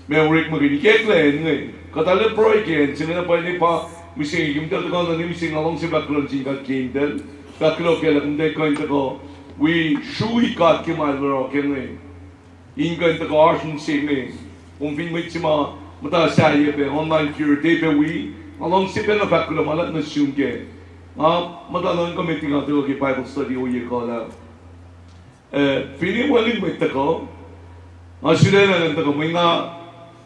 memory mo gini ketlen ngai. Katale proy ken sin na pa ni pa missing him tell the God and missing along the background in God came there. Backlook and they going to go. We shui got him out of in going to go Arson sing me. Fin Michima, Mata Saye, online purity, we along Sipen of Baculum, I let me assume gay. Madalan committing out the Bible study, what you call out. Feeling well with the call. I should have the Gomina.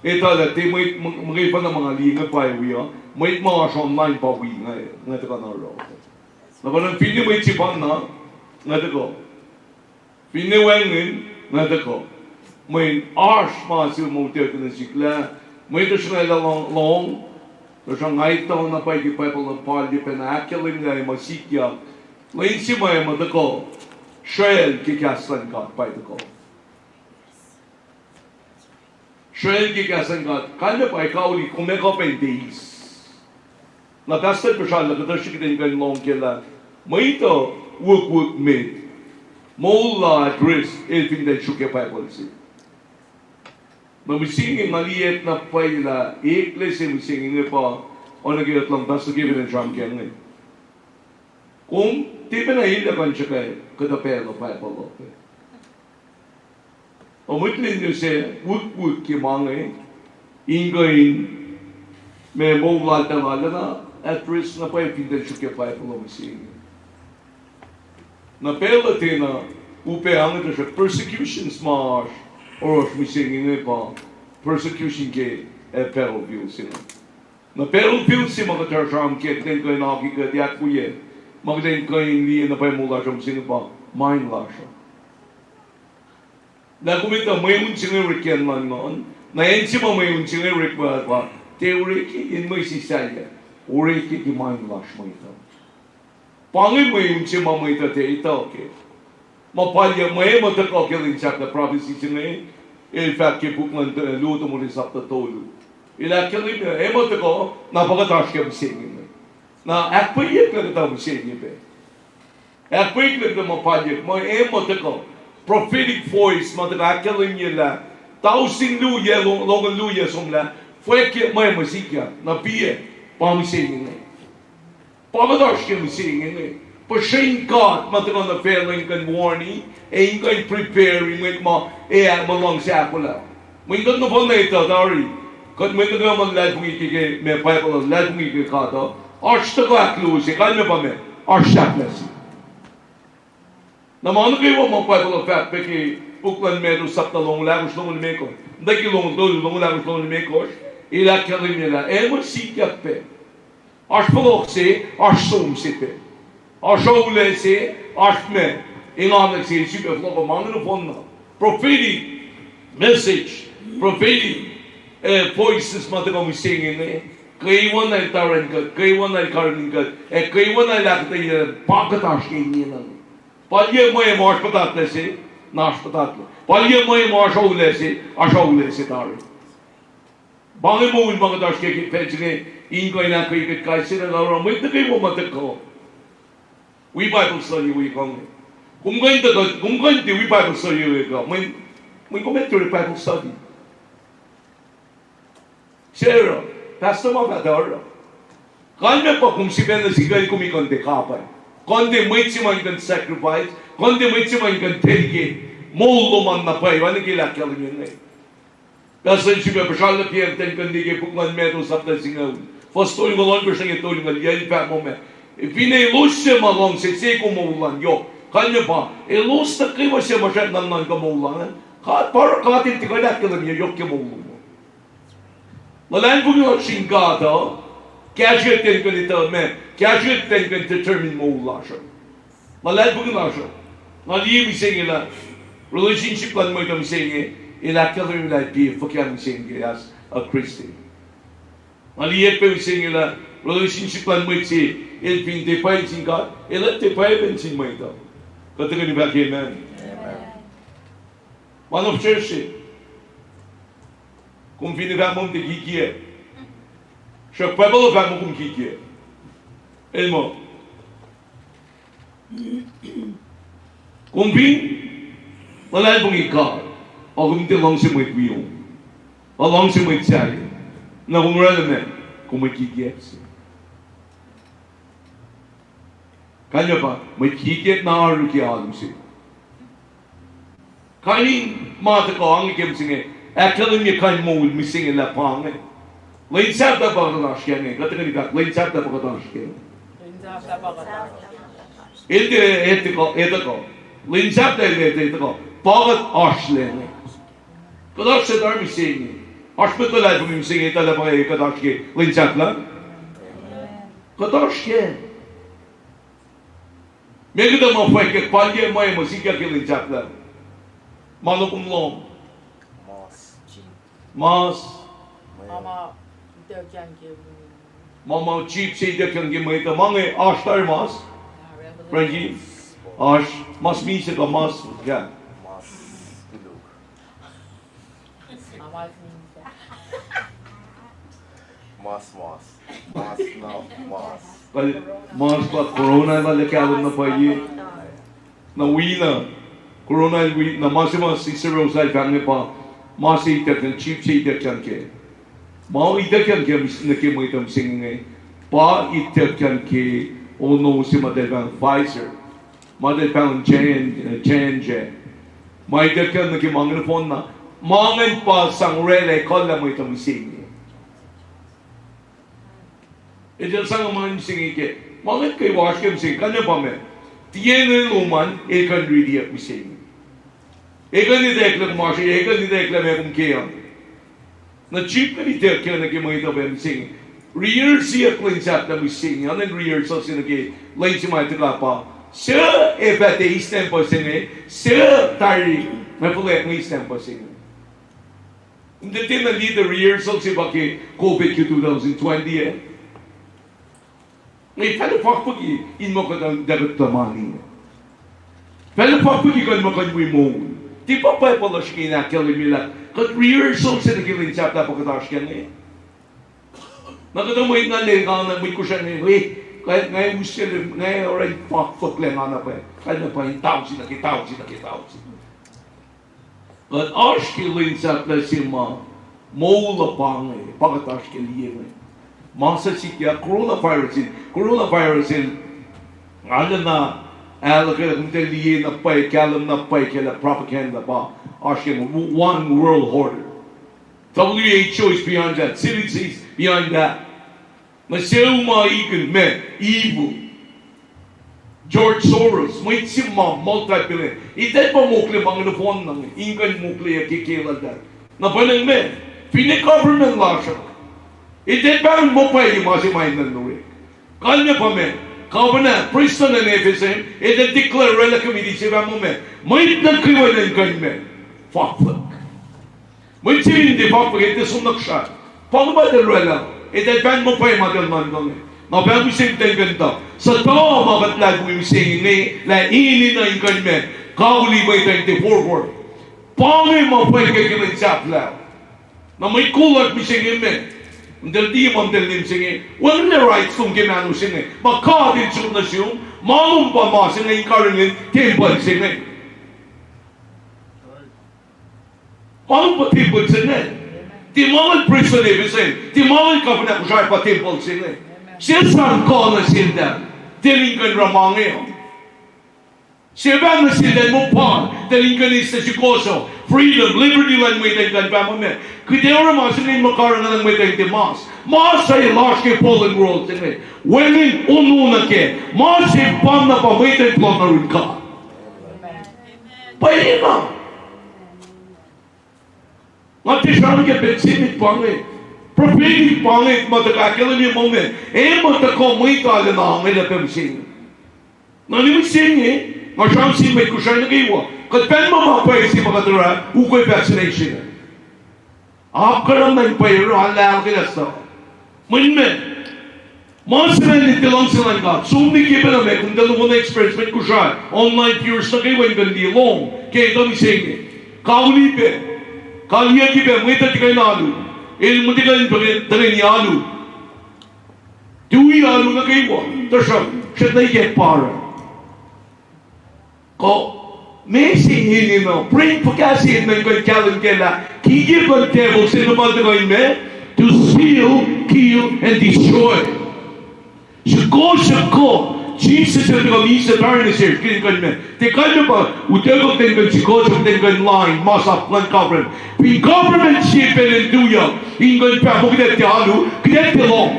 It that they might make fun of Mangaling by we are, might march online for we, not a road. But I'm feeling with Chipana, not a go. Feeling well, not a go. When Arsh Masu motive in the Sikla, made the Schnell long, the Shanghai town of the people of Party Penaculing, I must seek ya. Lane Simay of the call, Shell Kikaslan got by the call. Shell Kikasangat, kind of by Kauli, Kumeko days. Na Castle Pashal, the Shikin long killer. Maito work made. Mola address, anything that shook a policy. Now we sing in Maliet na Paila, place we sing in the pa, on a get long, that's to give it a drum can. Tipen a hill of Anchaka, could a pair of Bible. O Mutlin, you say, wood Kimange, Ingoin, me Mola Tamalana, at risk na piping that shook a Bible of singing. Na Pelatina, Upe Angash, persecutions march, or if we sing in a persecution gate at Peril Views. Na Peril Views, Magatar Kit, then going off, you get the Akuye, Magdane going in the Pamula from Singapore, mine lasha. Na kumita may unsingirik yan man noon, na ensima may unsingirik ba, teoriki in may sisaya, oriki ki mine lash mo ito. Pangin may unsima mo ito te ito, okay. Mapalya may matakokilin sa the province sinay, in fact, ke bukman luto mo rin sa tolo. Ilakilin na, matako, napakatash ka bisingin. Na akpayik lang ito bisingin. Akpayik lang ito mapalya, may matako. Prophetic voice, matakakiling nila, tausing luya, longan luya sumla, fue que may masikya, na piye, pamisingin. Pamadash ka bisingin. Pushing God, matang na failing kan warning, ain't going preparing with mo, malong sa akula. When you don't know na ito, Dari, kung may nagaman lahat mong ikike, may Bible of lahat mong ikikato, arch to go aklusi, kanya pa me, arch shakless. Naman kayo mga Bible of fact, peki, uklan meron sa talong lagos long limekos, hindi kilong lagos long limekos, ilakarin nila, mo sikap pe, arch palokse, arch somsipe. Arşavlesi, arşme, inanlık seyirci ve flaka mangını fonla. Prophetic message, prophetic voices matakamu singing. Kaywan ay taran ka, kaywan ay karin ka, kaywan ay lakatay pakatash kinilan. Palye mo ay marsh patatlesi, nash patatla. Palye mo ay arşavlesi tarin. Bangin mo yung mga tash kaya petsine, ingoy na kaya kaysira na oran, may takay mo matakaw. We Bible study we come. Kung ganito we Bible study we go. May comment to the Bible study. Sir, pastor mo ba daw? Kanya pa kung si Ben na sigay kumikonde kapay. Konde may si man kan sacrifice, konde may si man kan delegate. Molo man na pa, wala kilakal yun eh. Kasi si Ben pasal na pier ten kan dige pukman meron sa singaw. First toy mo lang bersang ito yung aliyay pa mo me. Ipinailos siya malong si kumulan yo. Kanya pa, ilos na kayo siya masyad ng kumulan. Para katin tikadak ka lang niya yok kumulan mo. Malan po yung singkata, kaya ten ka nito, kaya ten ka determine mo ula siya. Malan po yung siya. Naliyim ising ila, relationship lang mo itong ising ila ka lang ila di, fakyan ising as a Christian. Naliyip po ising ila, relationship lang mo iti, ilpin tipay sin God, ilat tipay bensin mo ito. Katagan ni Baki, amen. One of church, kung piniba mo te kikiye, siya pwebalo ka mo kung kikiye. Elmo, kung pin, wala mong ikaw, o kung tilong si mo itwiyong, o long si mo itsayo, na kung rala men, kung may kikiye siya. Kanya pa, may kikit na aru ki alum si. Kani mata ko ang ikim singe, akalim ye kan moul mi singe la pange. Lain sab da ba na shkene, katakani ka, lain sab da ba ka shkene. Etiko, lain sab da etiko, pagat ashlene. Kadak se dar mi singe. Hospital life mi singe ta da ba kadak ke, lain sab la. Kadak shkene. Maybe the more like Panya Moy Mosika killing chapter. Malum long. Mas. Mama cheap say they can give me the money. Ashtar mas. Frankie. Ash. Mas me say mas. Yeah. Mas no, mas. Mas pa corona na lekalo na pa yi. Na wina. Corona wi na masima sisero sa family pa. Masi ita kan cheap say ita kan ke. Ma ita kan ke na ke mo itam singing pa ita kan ke ono si madevan Pfizer. Madevan J&J. Ma ita kan na ke mangin phone na. Mangin pa sang rele kolla mo itam singing. Ito sang man singi ke, mangat kay wash kem sing kanya pa me. Tiyen ng luman, ekan ready at sing. Ekan ni dekla kumashi, ekan ni dekla me kum kaya. Na cheap ni dekla na kimo ito ba sing. Rehearse siya clean sap na sing. Ano rehearsal siya nagi lain si may tila pa. Siya ebate istem pa sing. Siya tari may pula ng istem pa sing. Hindi din na lead the rehearsal si baki COVID 2020 May pala pakpagi in mo ka ng dagat tamani. Pala pakpagi kan mo kan mo. Di pa pa pala siya kinakili nila. Kat rehearsal sa nagilin sa tapos katash ka niya. Nakatamoy na lengang na may kusya niya. Kahit ngayon Muslim, ngayon oray pakpak lang na pa. Kaya pa yung tao sila. Kat ash kilin sa plasima. Moula pang pagkatash ka liye. Masa siya coronavirus alam na alaka kung liye na pay kalam na pay kala propaganda ba asking one world order. WHO is beyond that. CDC is beyond that. Masaya umaikan me evil. George Soros may sima multi-billion. Itay pa mukli mga napon ng ingan mukli kikilad that. Napanang me pinagovernment law siya. Ite parang mo pa yung mga simayin ng nuri. Kanya pa me, kawana, priesthood na nefisem, ite declare rela committee siya mo me, may nagkiwa ng kan me, fakfak. May siya hindi fakfak, ite sunak siya. Paano ba ng rela? Ite parang mo pa yung madalman ng me. Mabang isang tayo ganda. Sa tao, makatlag mo yung singing ni, la ini na yung kan me, kauli ba yung 24-4. Paano mo pa yung kakilang sapla? Na may kulat mo singing me, Until di mo nim singe, wala na rights kung gimano singe. Makadin siya na siya, malum pa ma singe yung karingin, temple singe. Malum pa temple singe. Di mawal priest na nevisin, di mawal ka pa na kusay pa temple singe. Siya saan ka na sinda, dilingkan ramangin. Siya ba na sinda mo pa, dilingkan isa si Koso, freedom, liberty lang may tayong pa mo me. Kaya orang masih ni makaran ng may tayong mas. Mas ay lash ke fallen world sini. Wenin unu na ke. Mas ay pam na pa may tayong plot na rin ka. Pwede na. Mati siya ke betsinit pangit. Prophetic pangit matakakilan niya mo me. Matako may kala na may lapem sini. Nanimig sini. Masyam sini may kusay na giwa. Katpen mo mapay si makatara, ukoy vaccination. Apkaram na yung payo, halal kinasta. Minmen, monster na nitilang silang ka. Sumni kipa na may, kung dalawa na experience, may kusay. Online viewers na kayo, yung gandi, long. Kaya ito ni Sengi. Kaulipe. Kaliya kipa, may tati kayo na alu. Ilmo di kayo tarin ni alu. Tuwi alu na kayo. Tasha, siya na iket para. Ko, Messi hindi mo. Praying pagkasi ng kong kalan kela. Kigil ng devil sa naman na me to steal, kill, and destroy. Siya ko Jesus ang nag-iisa tayo na siya. Kaya me. Teka na ba, utagok din kan si Kosrae din line, masap lang government. Pin government siya pelentuya. Ingan pa mo kita tiyalu, kita tilong.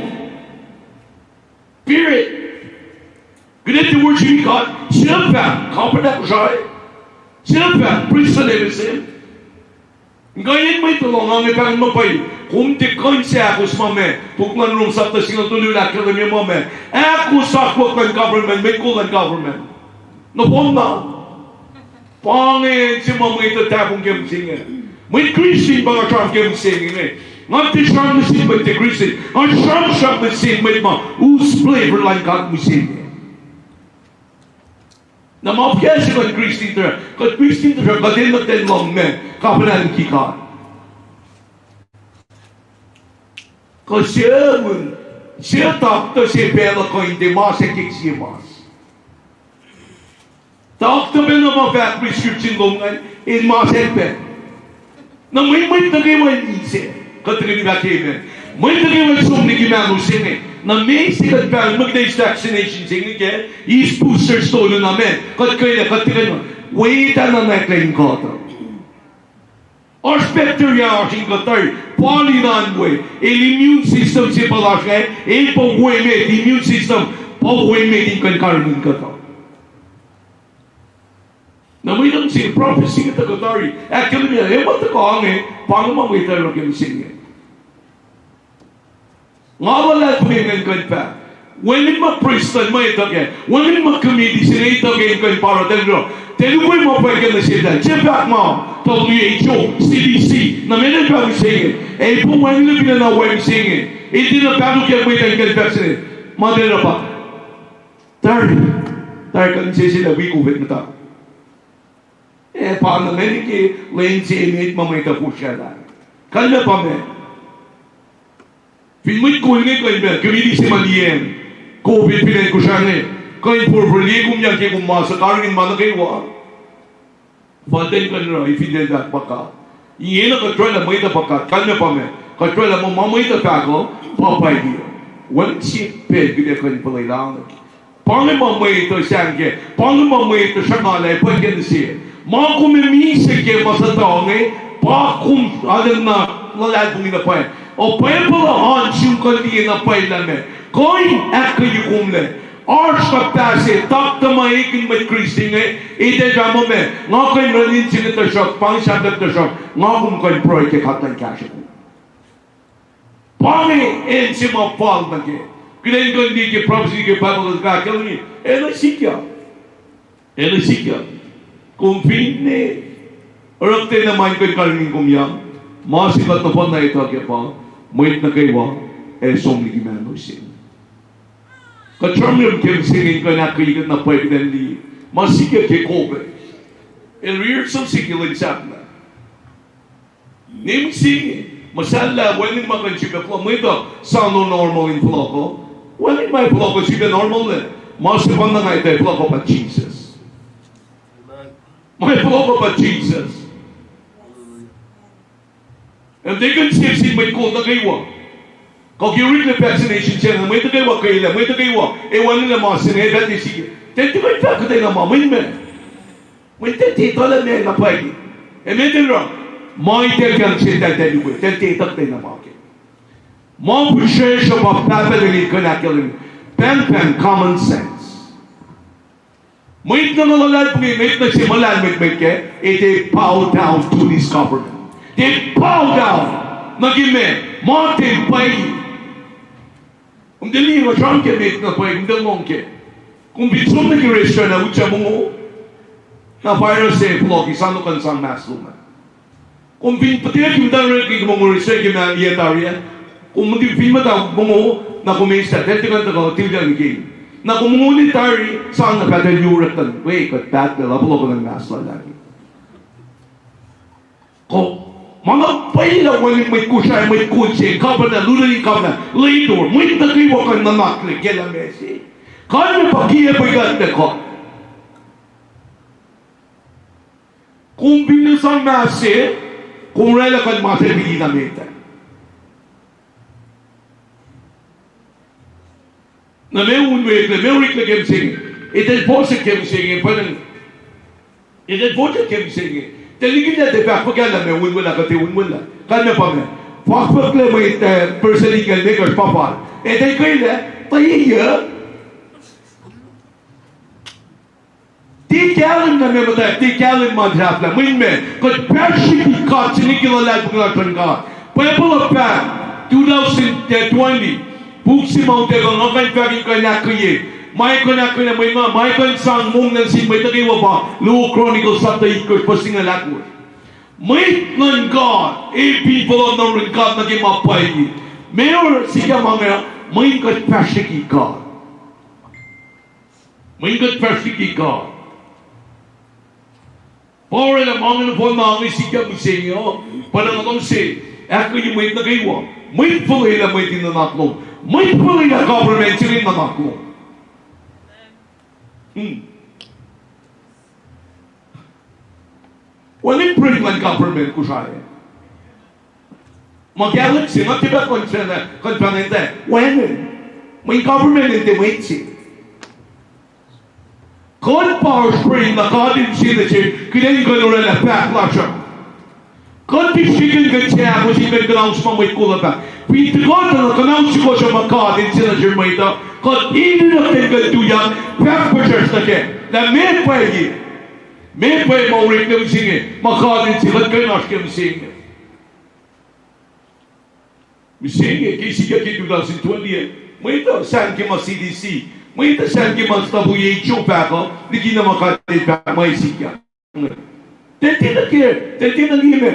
Period. Kita worship God. Sila pa, kapatid ko siya. Sila pa, praise the name of Him. Ngayon may tulungan ng pang mapay. Kung tikon siya ako sa mame, tuklan rung sa tasingan tuloy na kaya niya mame. Ako sa kwakwan government, may kulan government. Napon na. Pangin si mama ito tapong kemsingin. May Christian ba nga siyang kemsingin eh. Nganti siyang masin may te Christian. Ang siyang masin may ma usplay lang kat masin. Na mapiyasa kan Christian ito. Kat Christian ito siya, katin na ten lang men. Kapanan kikat. Kasi siya takto si Bella ko hindi masakik siya mas. Takto ba na mga prescription lungan in masekpe. Na may tagay mo yung isip. Katagin ba kayo may tagay mo yung sumni gimano siya na may sikat pa mag-days vaccination siya nga is booster stone namin. Katagin mo, wait na natin ko ito. Or spectria arsing katar, polinanwe, immune system si palashke, pagweme, immune system, pagweme din kan karmin katar. Na may nang si prophecy kita katari, actually niya, ba't ako ang pangmamay tayo ng singin. Nga wala tumingan kan pa. When ma-priestan mo ito kaya, when ma-committee sila ito kaya kan para tayo, Telugu mo pa ka na sila. Check out mo. WHO, CDC, na may nagpapang singin. Eh, kung wala nila pinanawa yung singin, hindi na paano kaya mo itang confession. Madala pa. Tari ka nang sila, wikubit na tao. Eh, paano na niki, lain si init mamita po siya lang. Kanya pa me. Pinmit ko yun kayo, kumili si Malien. COVID pinay ko siya Kain purpurli kung yan kayo kumasa, karangin man na kayo Baden ka nila, ifidel dat baka. Iyan na katwala mo ito baka, kanya pa me. Katwala mo mamay ito kako, papay diyo. Walang siped, gina ka ni palay lang. Paano mamay ito siyang ke, paano mamay ito siya ngalay, pwede na siya. Mga kumimisig kayo masa taong pa kung alam na lalad kong inapay. O pwede pala siyong kandiyan na pay lang Koin at kayo kumle. Arch kapase, tak tamayikin may Christy ite jamo me, nga kayo ranin sinita siya, pang sabat na siya, nga kung kayo proy kay katan kasya ko. Pangi, si mga pal na ke. Kinain ko hindi ke prophecy ke Bible ka, kaya ni, na sikya. Kung pinne, orak tayo naman kayo karining kumyang, masikat na pa na ito kaya pa, mayit na kayo, somni gimano siya. Kachamyam kem singing ka na kayo na pwede na li. Masika ke kobe. Rear some sikilin sapna. Nim singing. Masala, when in makan chica flow, may ito, sound normal in floko. When in my floko, chica normal na. Masipan na nga ito, floko pa Jesus. May floko pa Jesus. And they can see may cool na kayo. Kung yung vaccination siya, may ito kayo kaila, may ito kayo, ewan nila mga sinebet ni sige. Tenti ko ito tayo na mga, may tenti ito lang na pwede. E may ito lang, may ito kang siya tayo ko, tenti ito tayo na mga. Mga pusher siya pa papalagin ko na kilin, pen, common sense. May ito na malalad po may ito na siya malalad may ke, ito bow down to this government. They bow down, nagime, mga pwede. Kung dili nga siyang kemit na pwede, kung dalmong ke. Kung bitsom na kiresya na utsa mo na virus sa vlog, isano kan sang mas luman. Kung patiyak yung dalmong kong mga resya kina iyatarya, kung hindi madaw mo na kumista, dito ka ko, tilgang game. Na kung monetary, saan na pwede yuratan, wait, kat bat, labalo ko ng mas lalaki. Kung mga pala waling may kusay, may kutsi, kabana, lulay kabana, later, may nagriwa ka na naklik, yan ang mesi. Kaya pagiya pa ganda ko. Kung binasang masi, kung rela ka masi, bigyan namin. Na may unweg na may urik na kem sing. Itel po sa kem sing parang itel po sa kem sing. Teligin na de pa pagala may unwala ka te unwala. Kana pa me. Fakpak le may personally ka ne papa. Itel ko ile tayo. Ti kalen na me bata ti kalen madrapla. Min me ko pershi ki ka chinikila lag bugla tanga. People of Pan 2020 Puksi Mountain ang akan pagin ko na kuye. May ko na kuye may nga may ko sang mong nang sin may tagiwa ba. Luo Chronicles sa tayo ko pasing alakwa. May ng God people of the God na kimapay. Mayor siya mga may ko pershi God. May ko pershi God. Para na mga mga siya musenyo panangalong si ako yung may nagaywa. May pulay na may tinanaklong. May pulay na government sila nanaklong. Walang British government ko siya. Mag-galaxy, matiba kontinente. Walang. May government hindi may siya. God power spring na kadin sila siya. Kinayin ko nung na backlash siya. God bisigan ka siya kung siya mag-announce mo may kulat ba. Pinto God na nag-announce ko siya makadin sila siya may ito. God hindi na tinagduyan backpushers na siya. Na may pwede. May pwede maurik na misingi. Makadin sila kayo siya misingi. Misingi, kasi siya ki 2020 may ito saan ki ma CDC. May ito saan ki ma WHO pa ako. Hindi na makadin pa may siya. Tenti na kaya. Tenti na ime.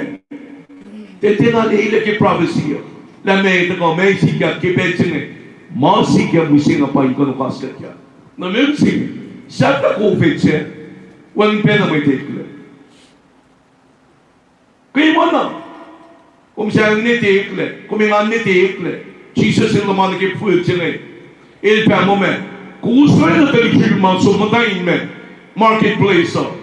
Tenti na leila ki prophecy. La may ito ko, may siya ki pensing ma siya musing apay ko nukas ka kya. Na may sing. Saan na COVID siya? Walang pena may take lang. Kaya mo na. Kung siya ni take lang. Kung nga ni take lang. Jesus yung laman ki food siya ngayon. Il pa mo men. Kosrae na talikir man so matayin men. Marketplace so.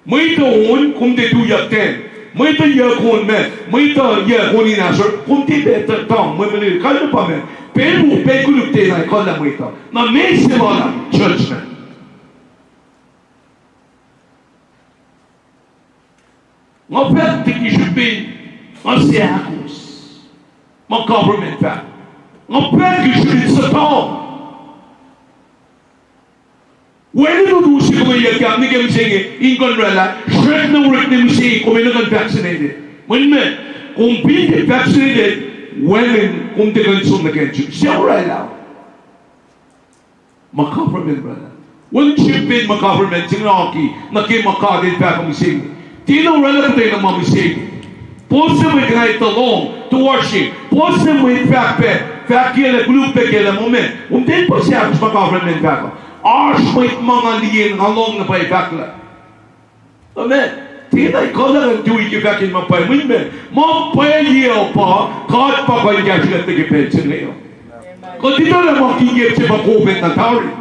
May taon kung di tuyak ten. May tayak kon men. May tayak kon inasar. Kung di beta tang. May malir. Kaya pa men. Pero pekuluk tenay. Kala mo ito. Na may sila na. Judgment. Nga pwede kisipin. Nga siyakos. Mga government pa. Nga pwede kisipin sa tao. When you do see kung yung kami kami sige, ingon rela, shred na work na misi kung may vaccinated. When men, kung hindi vaccinated, when kung di kansong nag-enjoy, siya rela. Mag-government rela. When shipin mag-government, sinaki, nakimakadid pa kami sige. Tino rela tayo ng mga sige. Pose mo yung talong to worship. Pose mo yung fact kaya group kaya moment. Hindi po siya sa mag-government pa ko. Arsh may mga liyan halong na pa'y bakla. Amen. Tinay ko lang ang tuwi kibakin mapay. Amen. Mapay liyaw pa, kahit pa kayo niya sila nag-ipensin ngayon. Kung dito lang makikip siya mag-COVID na tawari.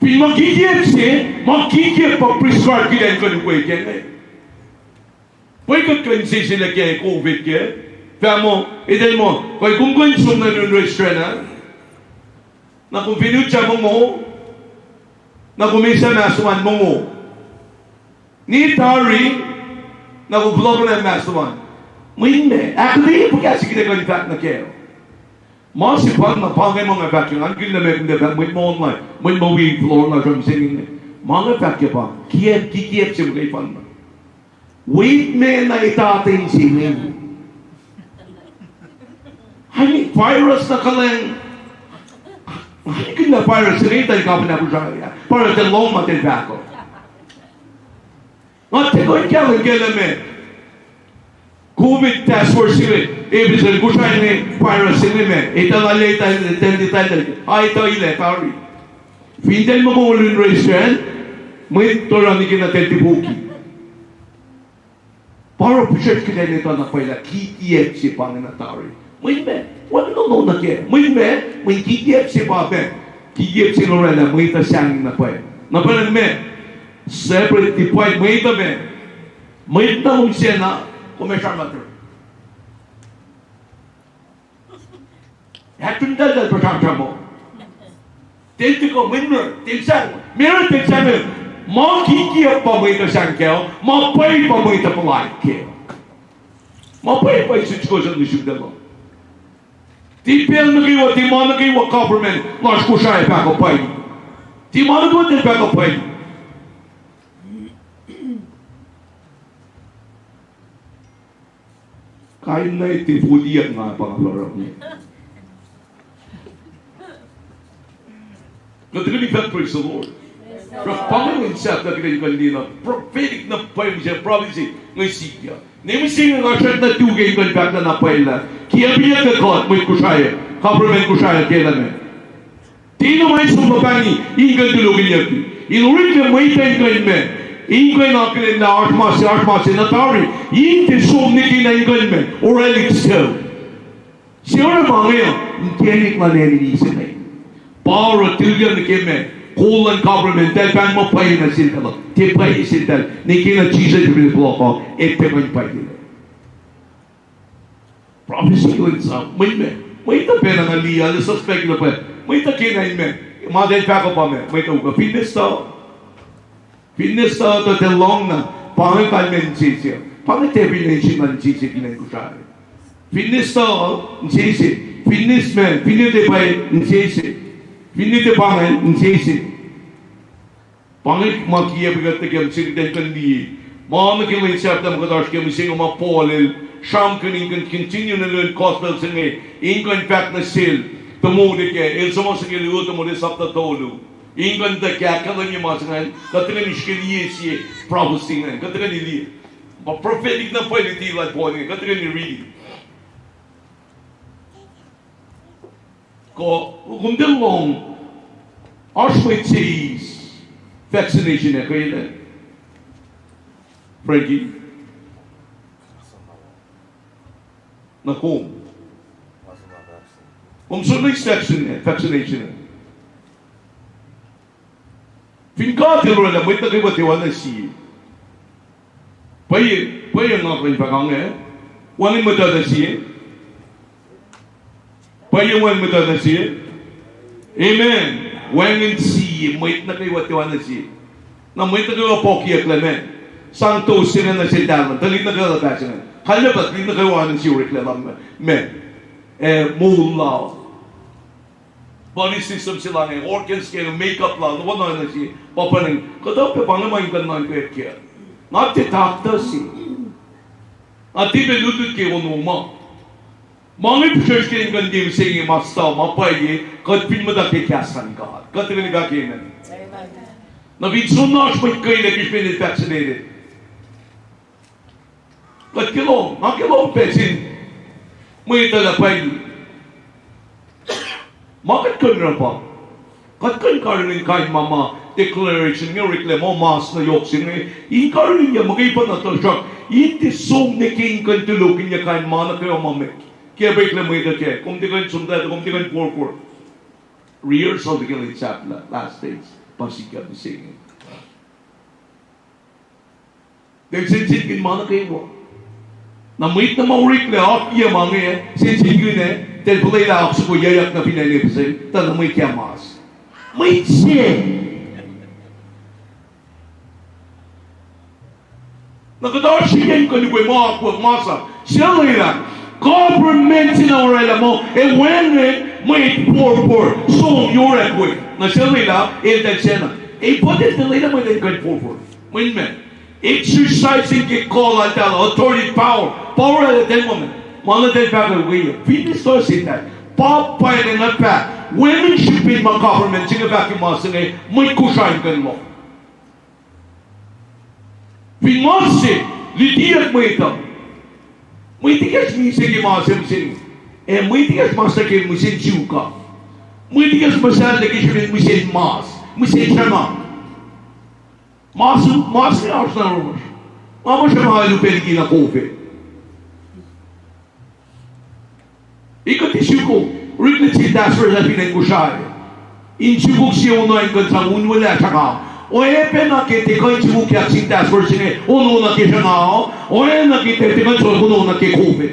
Pinagkikip siya, makikip pa prescribe kaya ko ng weekend ngayon. Pwede ka sila kaya COVID kaya. Kaya mo, itin mo, kung konsum na yung restaurant na kung pinutya mo, na kumisa na suman mo. Ni tari, na kublog na masuman. Hindi. Actually, pagkasi kita ko impact na kayo. Masipag na pangay mga vacuum. Ang gila may kundi may mo online. May mawing floor na drum singing. Mga vacuum pa. Kikiyap siya mga ipan na. Wait me na itating singing. Hani, virus na kalang. Hindi ko na virus rin tayo ka pinabudraya. Para talong matilbako. At tiko ikaw ang galamin. COVID task force sila. Ibig sabihin ko siya ni virus sila men. Ito na late tayo. Ito ile. Pari. Pindan mo kung ulun restaurant. May torang ni kinatetibuki. Para po siya kita nito na pala. Kikiyep si Panganatari. May men. Wala no na kaya. May kikiyep si Pape. Kikiyep si Lorena. May tasangin na pa eh. Napanan men. Separate deployed. May ita men. May ita mong siya na commercial matter. Hatun dal percaya mo. Đến từ có mình rồi, đến sang, mình đến sang mình, mà khi kia bao nhiêu sang kéo, mà bay bao nhiêu tập lại kéo, mà bay sự cho dân chúng ta lo. Thì bên nó kêu thì mà nó kêu government, nó sẽ sai phải có bay, thì mà nó có thể phải có bay. Cái này thì phụ điệp mà bằng lo rồi. But the living faith, praise the Lord. Propaganda sa kagawin kanina, prophetic na pay mo siya, prophecy, ngay siya. Nemi siya nga siya na tugay kan back na napayla. Kaya biya ka God, may kusaya, government kusaya kailan na. Tino may sumapani, ingan tulugin niya. Inurin ka may tayo kain me. Ingan na kilin na artmasi na tari. Inte sumniki na ingan me, or elik so. Siya na mga yan, hindi na naninisip na. Power trillion ke में colon government del ban mo pay na sila te pay sila ni kina Jesus will block off et te man pay nila prophecy ko sa may ta pera na liya the suspect na pa may ta kina me ma del pa ko pa me may ta ko fitness to the long na pang ka men sisi pang te bination man sisi kina ko sa fitness to sisi fitness man fitness de pay sisi Finite pangan insisi. Pangan makia begitu kita mesti dengan dia. Mana kita insaf dalam kata kita mesti ngomong Paul. Sham kini kan continue na learn gospel sini. Inkan fact na sel. Temu deke. El semua sekali itu temu de sabda tolu. Inkan tak kaya kalau ni masakan. Katakan iskeli ye prophecy ni. Katakan ini. Prophetic na pay ni like Paul ni. Katakan ni read. Kung long arthritis vaccination na kayo Frankie na kung sunod vaccination na Finkatilo na may tagiwatiwan na siya paya nga kayo pakang walang madada siya Payawan mo na siya. Amen. When siya, may nakaiwatiwan na siya. Na may nakapokiyak laman. Santo sila na siya daman. Dalit na kalabas na. Halabat, di nakaiwanan siya reklaman. Mula. Body system sila ngayon. Organs kayo, makeup lang. Wala na siya. Papaning. Kadaw pa naman yung ganun kaya kaya. Natitakta siya. At di belutut kayo numa. Mga church kayo kan dim sing masta mapay kat pin mo dake kasan God. Kat ni gake na. Na vitsun nas may kayo na kipin vaccinated. Kat kilo, pesin. May talapay. Makat kan rapa. Kat kan karin kain mama declaration ng reklamo mas na yoksin ng inkarin niya magipan na to siya. Iti song ni king kan tulugin niya kain mana kayo mamik. Kaya reklamo ito kaya. Kung di kayo sundado, kung di kayo porpor. Rehearsal di kayo chapla. Last days. Pasikap ni singing. Dahil sinsin mana kayo. Namit na maurik na ako. Iya mga yan. Sinsin ko na. Dahil pulay na ako sa kuyayak na pinanipasin. Tanong may kiamas. May siya. Nakadar siya yung kanibay mga akwag masa. Siya lang yan. Government sinawala mo, when may porpor, so you're at work. Na siya nila, iltagsena. Pwede nila mo din kayo porpor. When men, exercising kay call at authority power at that moment. Mga din pa kayo ngayon. Fitness to sita. Papay na nga pa. Women should be mga government, sige ba kayo mga sangay, may kusayin kayo mo. Pingonsi, lidiyak mo ito. May tigas minsan yung mga simsing. May tigas masakit minsan suka. May tigas masakit minsan mas. Minsan sama. Mas na ako sa rumah. Mama siya mga lupeligi na COVID. Ikat isuko. Riklit si Dasper na pinay ko siya. Insubok siya unayin kan sa unwala siya ka. Oye nakita ko yung sibukyak si Dasper siya uno na siya nga. Oye nakita ko yung uno na siya COVID.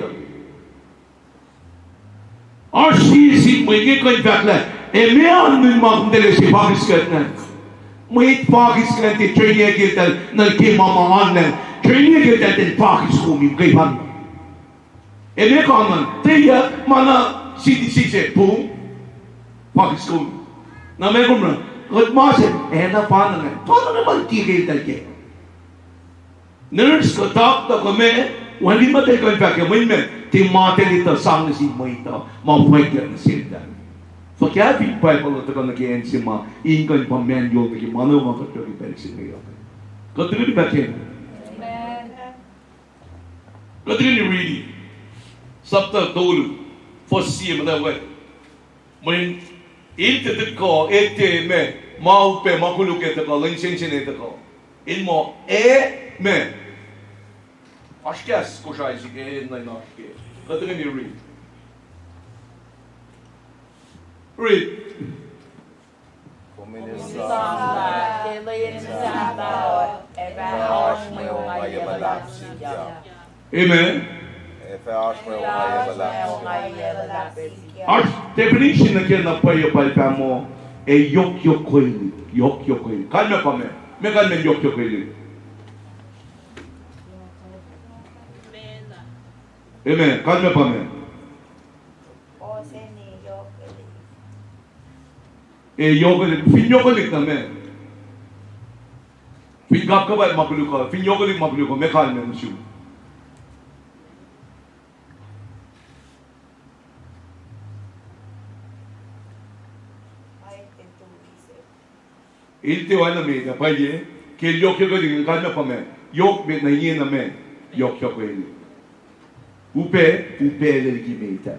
RCC may ngikon bakla. mean min mak dele si Pakistan na. May Pakistan ti training kita na ki mama anne. Training kita ti Pakistan mi kay pan. Me kanan tiya mana CDC pu Pakistan. Na me kumra. Kat mas na pan na. Pan na ba ti kita ke. Nurse ko tak ko me wali mate ko pa ke min me ti mate lita sang si moita ma pwede na sila. So kaya big Bible ito ka nag-iyan si ma ingan pa manual ki mano ma ka tori pa si ngayon. Katulad ba kin? Amen. Katulad read sabta dolu fosi mo da wet. Mun inte det ko ete me mau pe makulu ke ta ko lensen ete ko. In mo me acho que as coisas que não acho que let me read. Read. Amen. Our definition again na payo palpamo e yok koili. Kalma pa me. Me kalma yok koili. Amen. Kalma pa me. Finyokolik na me. Fingap ka ba mabuluko? Finyokolik mabuluko. Me kalma na siya. Ilte wala me na pa ye. Ke yok kalma pa me. Yok me na ye na me. Yok Upe le gimita.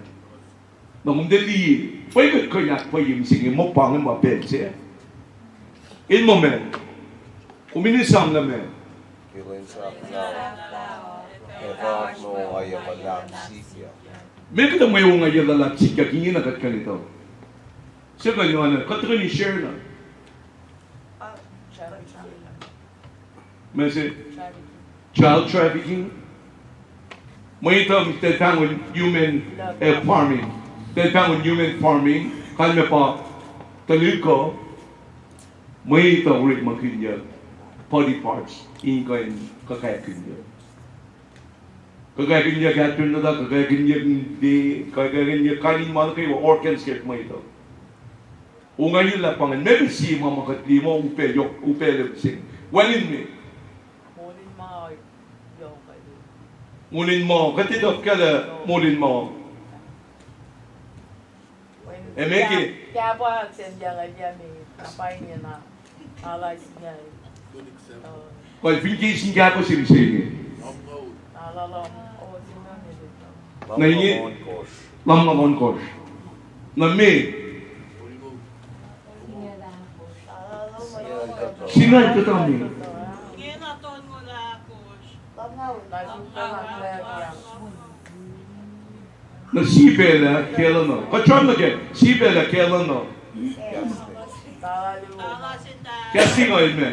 Na mundeli, poi che cognac poi mi singe mo pang ma pense. Il moment. Umini sam na me. Me ka mo yung ayala la chika kingi na kat kanito. Sa kanyo na katri share na. Mese child trafficking. May ito tatang human farming. Tatang human farming. Kalme pa talil ko. May ito ulit makinya body parts. Ingoin kakayakinya. Kakayakinya katun na da kakayakinya di kakayakinya kanin malo kayo organs kaya may ito. Ungayon la pangan. Maybe si mama katli mo upe lebsing. Walin me. Mulin mo, katidot ka na mulin mo. Emeki. Kaya po ang sendya nga niya may kapay niya na alas niya. Kaya pinkisin ka po sinisige. Nalalam, o sino nilito. Nahingi, lamamon kosh. Na me. Sinay ka tami. Na sibela kelano. Kachon na ke sibela kelano. Kasi ngayon me.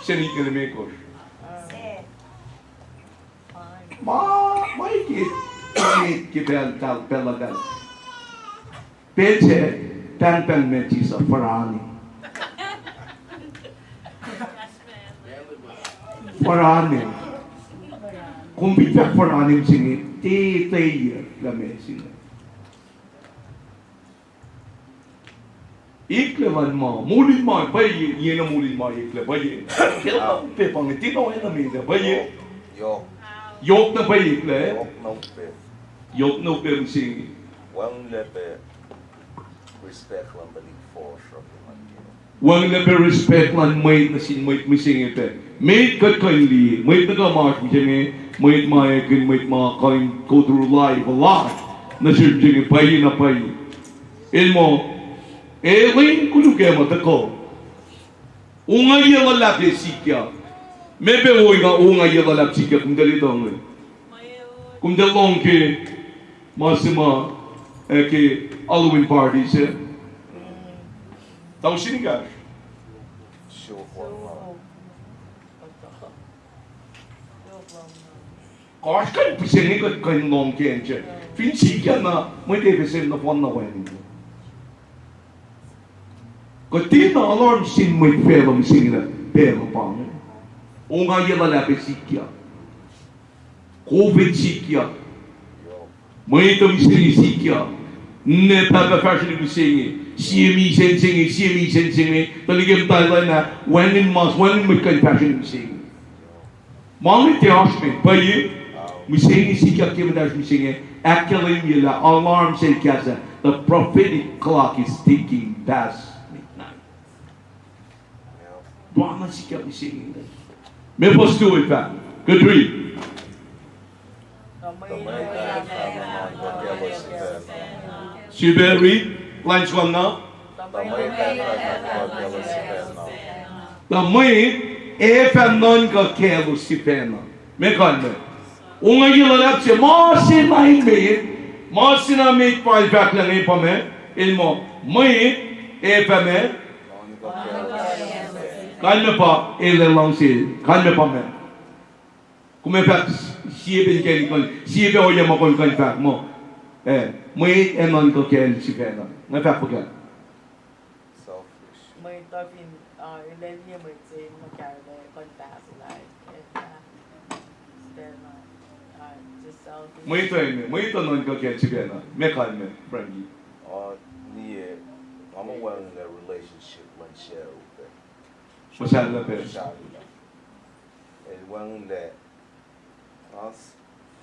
Sinig ka na me kosh. Maikit pela dal. Peche pan meti sa farani. Farani. Kung bitak farani singi, te lame singi. Iklevan mo, mulin mo, bayi, yena mulin mo ikle, bayi. Kaya pe pangitino na mida, bayi. Yok na bayi ikle. Yok na pe singi. Wang lepe respect lang balik force of the man. Wang lepe respect lang may na sin may singi pe. May kat kindly, may nagamas mo singi, may kind go through life a lot. Na singi bayi na bayi. Ilmo. Lain kuluke matako. Unga yela lape sikya. Mebe oiga unga yela lape sikya kumdali dong. Kumdalong ke masima ke Halloween party se. Tahu sini ka? Kars kan piseni kan long ke enje. Fin sikya na mo te pesen na pon na wen. Katina alarm sin may pelong singina pelong pang. O nga yala lapit sikya. COVID sikya. May ito misingi sikya. Ne papa fashion misingi. CME sensingi. Taligam tayo na when in may fashion misingi. Mga iti asmin. Paye. Misingi sikya kimadas misingi. Actually yala alarm say kasa. The prophetic clock is ticking past midnight. Bwana sikya misingi. May post do it back. Good read. Si Ben read. Lines 1 now. Tamay efenon ka kelo si pena. Me kalme. Unga gilalap si masin na hingmit. Masin na mate pa ifak lang ipame. Ilmo. May efeme. Kalme pa. Ilang si. Kalme pa me. Kumefak siya bin kaya kon. Siya bin oya mo kon ifak mo. May enon ka kelo si pena. Ngefak po ka. May topin, ilan niya mo say magkano kontas like then just selfish. May ito non ka kaya si pena. Me kalme, Frankie. Niye, I'm aware in a relationship when share with Masyala pe. and when that us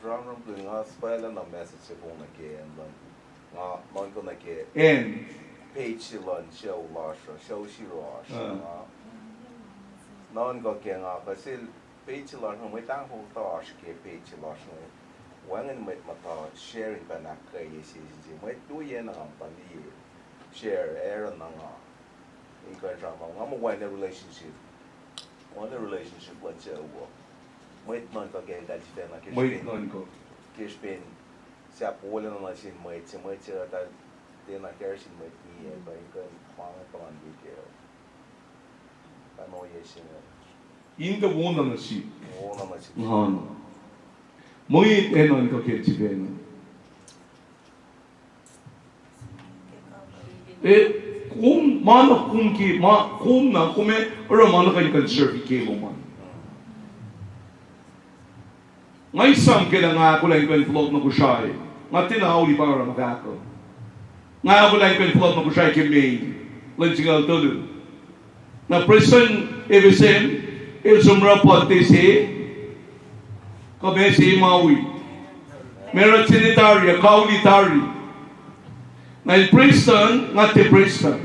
from bring us file na message ko na kaya non ko na kaya En. page lon show si loss non ko kaya nga kasi page lon mo tang ho to ke page loss no wangan met mata sharing pa na kay si mo tu yan ang pali share era na nga in ka drama nga mo one relationship like share wo mo non ko kaya dati na May non ko. Kishpin siya po wala na sin mo siya tal din na care sin mo ni ba yung pang bigel paano yesin Inga wona na si. oo naman si May enon ka kaya si pena. Kung mana kung ki kung na kume ora mana kayo serve ki mo man. Ngay sam kaya nga ako lang yung float na kushay. Nga tinahuli para magako. Nga ako lang yung float na kushay kimi. Lansingal todo. Na prison evisen sumra potisi kabesi maui. Meron sinitary, kaulitary. Na Preston, nga ti Preston.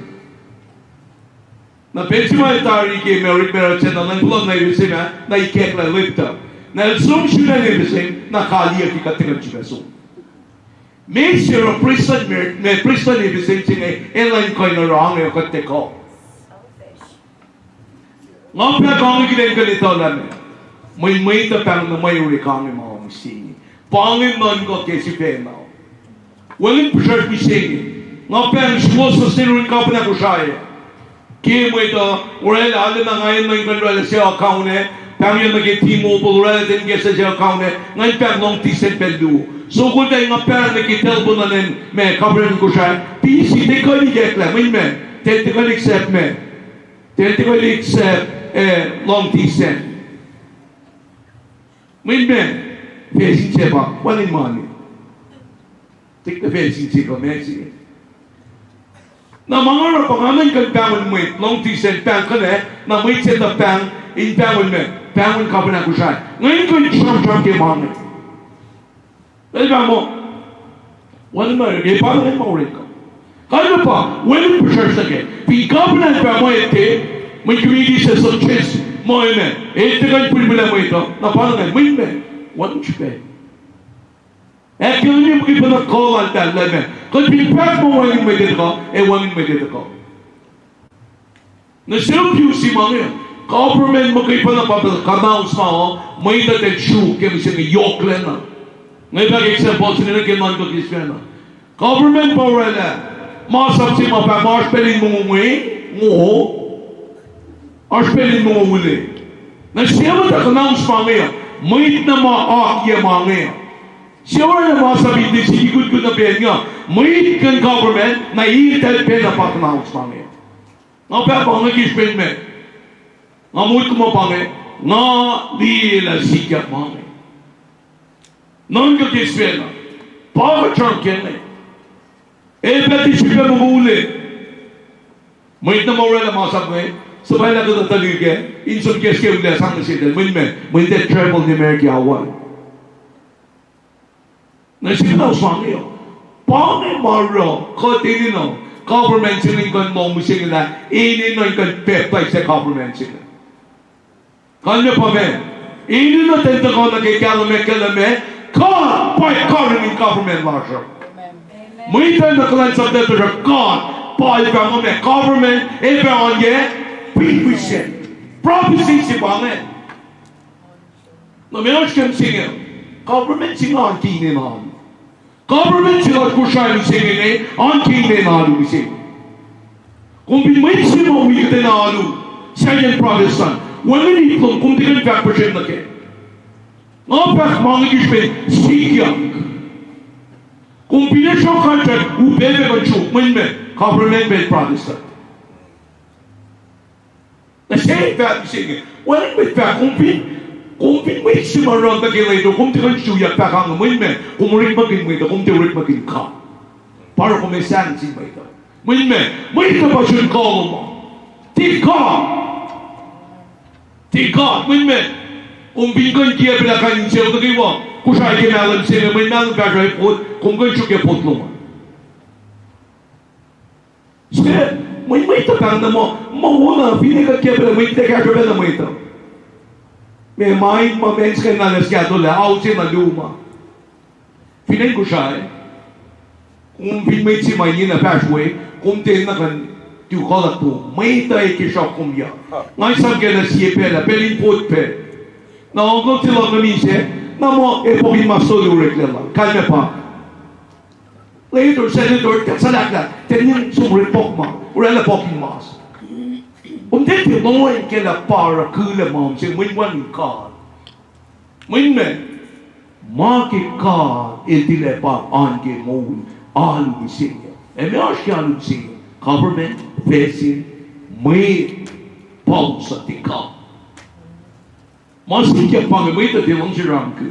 Na pensimatary kay meron siya na float na evisen na ikekla lipta. Na zoom siya na evisen na kaliya kikatingan siya so. May siya Preston may Preston evisen siya elan ko na wrong yung kateko. Ngapya kong ginayin ka nito lang may tapang na may uri kong mga musini. Pangin man ko kasi pema. Walang pusyat musini. Ngapya ang small sustainable ka pa na kusaya. Kaya mo ito, wala alam na ngayon na yung kanwala siya account pang yung nag-T-Mobile wala din kaya siya account ngayon pang long tiset peldu. So kung tayo nga pang nag-telbo na rin may cover ko siya, PC, di ko ni-get lang, may men. Di ko ni-accept men. Di ko ni-accept long tiset. May men. Facing siya ba? Walang money. Take the facing siya ko, Messi. Na mga rapanganan kang pangon mo long tiset pang ka na may set of pang in pangon men. Pangon ka pa na ko siya. Ngayon ko ni-charm kay mga Diba mo? Walang marigay, paano rin maulit ka? Kaya pa, walang pressure sa akin. Pagkapanan pa mo ito, may community sa chest mo yun ito kayo pulmula mo ito, na paano nga, may walang siya. Kaya niyo mo iba na call at that level. Kaya pinipag mo walang may dito ka, walang may dito ka. Na-self-view si mga yun. Government mo kayo pa na pabal-kanaus mo, may dating shoe, kaya may siya yoklen na. Ngayon example, sinilagyan ko Kristiana. Government pa wala. Masap si mapa, marspelin mo nguwi, arspelin mo nguli. Siya mo na-announce pa ngayon, may na maakya mga ngayon. Siya wala na masabi din, sigigod ko na ben nga, may kan government na iitel pa na pa-announce pa ngayon. Nga pa pang nag-ispen me. Nga muit ko mapangi. Nga di la sikya mangi. Nang nag-ispen na. Pagkacharken na. Pati siya muli. Muit na mawala masab me. Sabay na ito talige. Insun keske uli sang na siya. Muit na travel ni America Hawaii. Na siya na usangi yun. Pangi maro. Katini no. Government sila yung mo musing nila. Ini no yung pepay sa government sila. Kanya pa men. Ini no tenta ko na kay kalame. God, by governing government marshal. Muita na kalan sa dito siya. God, by government, ebe on ye, prevision. Prophecy si bangin. Na meron siyang singil. Government sila ang kinin on. Government sila Kosrae singil eh, ang kinin alu sing. Kung binmay siya mawigit na alu, siya yung Protestant, wala nitlong kung tigan back pa siya na kayo. Ngapak mga gispen, siyak. Kung pinasyaw ka dyan, ubebe ka chuk, may government Protestant. Kasi back singil, wala may back, kung may simarang na kilay kung tigan siya back ang may kung rin maging may kung tigan maging ka. Para kung may sansin may ito. May ito ba siya call mo? Tika! May kung binigyan kiya pinakanin siya ito kayo, kung siya ay kinalam siya, may nalang gagawin po, kung ganyan siya po lumang. Sige, may takang na mo, mawala, binigyan kiya pinakanin, may takagawin na mo ito. May mind moments ka na nasyado la, out siya na luma. Pinay ko siya eh. Kung binmate si Mayin na pathway, kung tinakan, tiukalat po, may tayo kisya kumya. Ngayon saan ka na siya pera, pelin po pe. Na ako sila kami siya, na mo, pokin masulurik lang. Kanya pa. Later, Senator, kasalak na, tenyan sumripok ma, wala pokin mas. Kung dito, noon kila para kula mo, siya may one God. May maki God, itile pa, anke mo, alu siya. May asya alu siya. Government, facing, may pulse at ikaw. Masih siya pang may ito dilang si Ramke.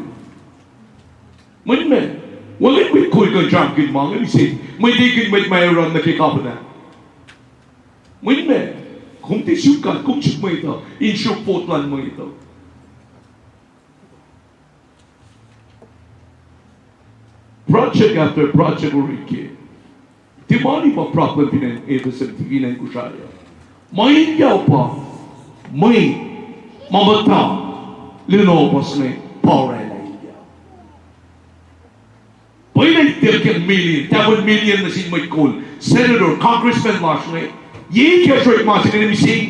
May wala may kuy ka Ramke mga isip. May digin may ron na kikapa na. May kung tisukan, kung sik mo ito, insyuk potlan mo ito. Project after project uriki. Di mali pa problem pinan ito sa tigilan ko siya. May yaw pa, may mamata, linopos na para na yaw. Pwede tirkin million, 7 million na sin may cool, senator, congressman last night, yee kaya siya ikmasin na mising.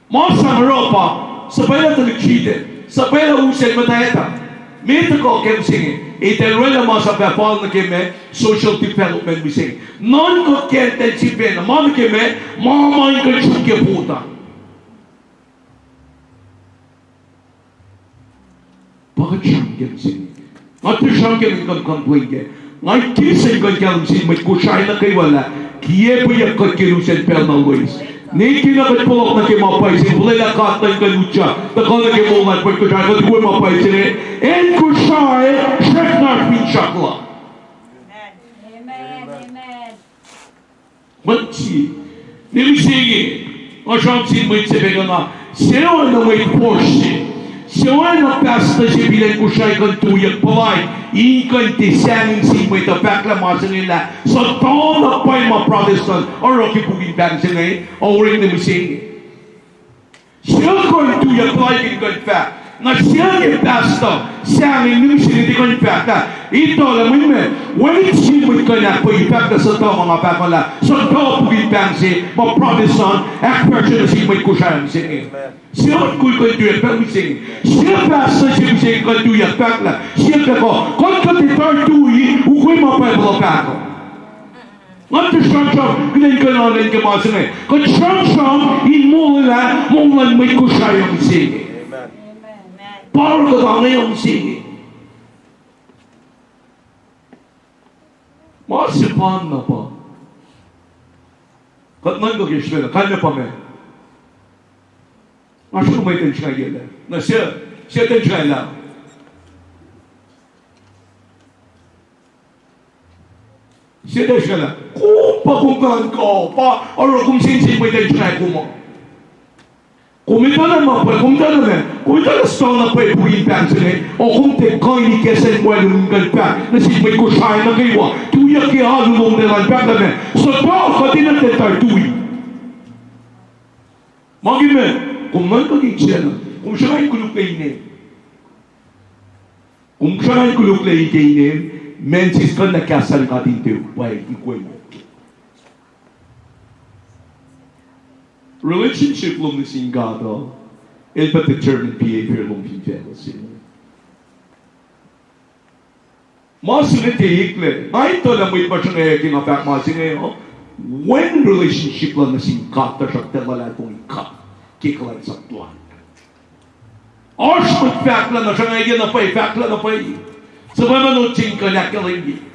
Mga sa Europa, sabay na talikchide, sabay na usay matayata. Mita ko kem singin, itelwe na mga sa pepal na keme, social development mising. Non ko kenten si pena, mga keme, mamay ka chukke puta. Bakit siyang kem singin? At siyang kem ikan kampuin ke. Ngay kisay ikan kem singin, may kusay na kay wala, kiye po yung kakilusin pel na Luis. Ni kinakatpulok na kimapaisin, wala na katay ka lucha, takal na kimulat, pag kusay, kung di ko mapaisin eh, en kusay, shek na pinchakla. Amen. Matsi, nilisigi, asyam sin may tsepega na, siya na may porsi, siya na pasta siya bilang kusay kan tuyak palay, ikan tisangin sin may tapaklamasan nila, sa taon na pa'y mga Protestant, o roki pugin bang siya ngayon, o rin na mising. Siya kan tuyak palay kin kan fact, na siya yung pasta, siya ang inyong siniti kan fact na, ito alam mo yun, walit simot ka na po yung fact na sa taon mga pakala, sa taon pugin bang siya, mga Protestant, ekperto na simot ko siya ang singin. Siya kuy ko tuyak pag mising. Siya pasta siya mising ko tuyak pag la. Siya ko kon ko titar tuyi ukoy mapablo pa ko. Ngat siyang glen ko na len ka masne. Ko siyang in mula mulan may ko siya yung mising. Amen. Para ko ang yung mising. Masipan na pa. Kat man ko kishwela, kanya pa me. Masuk may tension gila. Na siya tension lang. Siya tension lang. Kung pa, or kung sinsin may tension ko mo. Kumita naman pa, kumita na stone na pa ipuin pa sila, o kung te kaini kesen mo yung galpa, na si may kusay na kayo, tuya kaya halulong nilang pa naman, so pa, kati na tetartuwi. Magime, kung man kaging siya na, kung siya ay kuluk kainin, mensis ka na kasal ka dito, why, ikuwi mo. Relationship long na singado, it but determine behavior long fidelity. Mas nitiikle, ay ito na may pasyon na yakin na fact masin ngayon, when relationship lang na singkata siya telala itong ikat, kikalan sa tuwan. Ars mag-fact lang na siya ngayon na pa, fact lang na pa, sabay manuting ka na kalingi.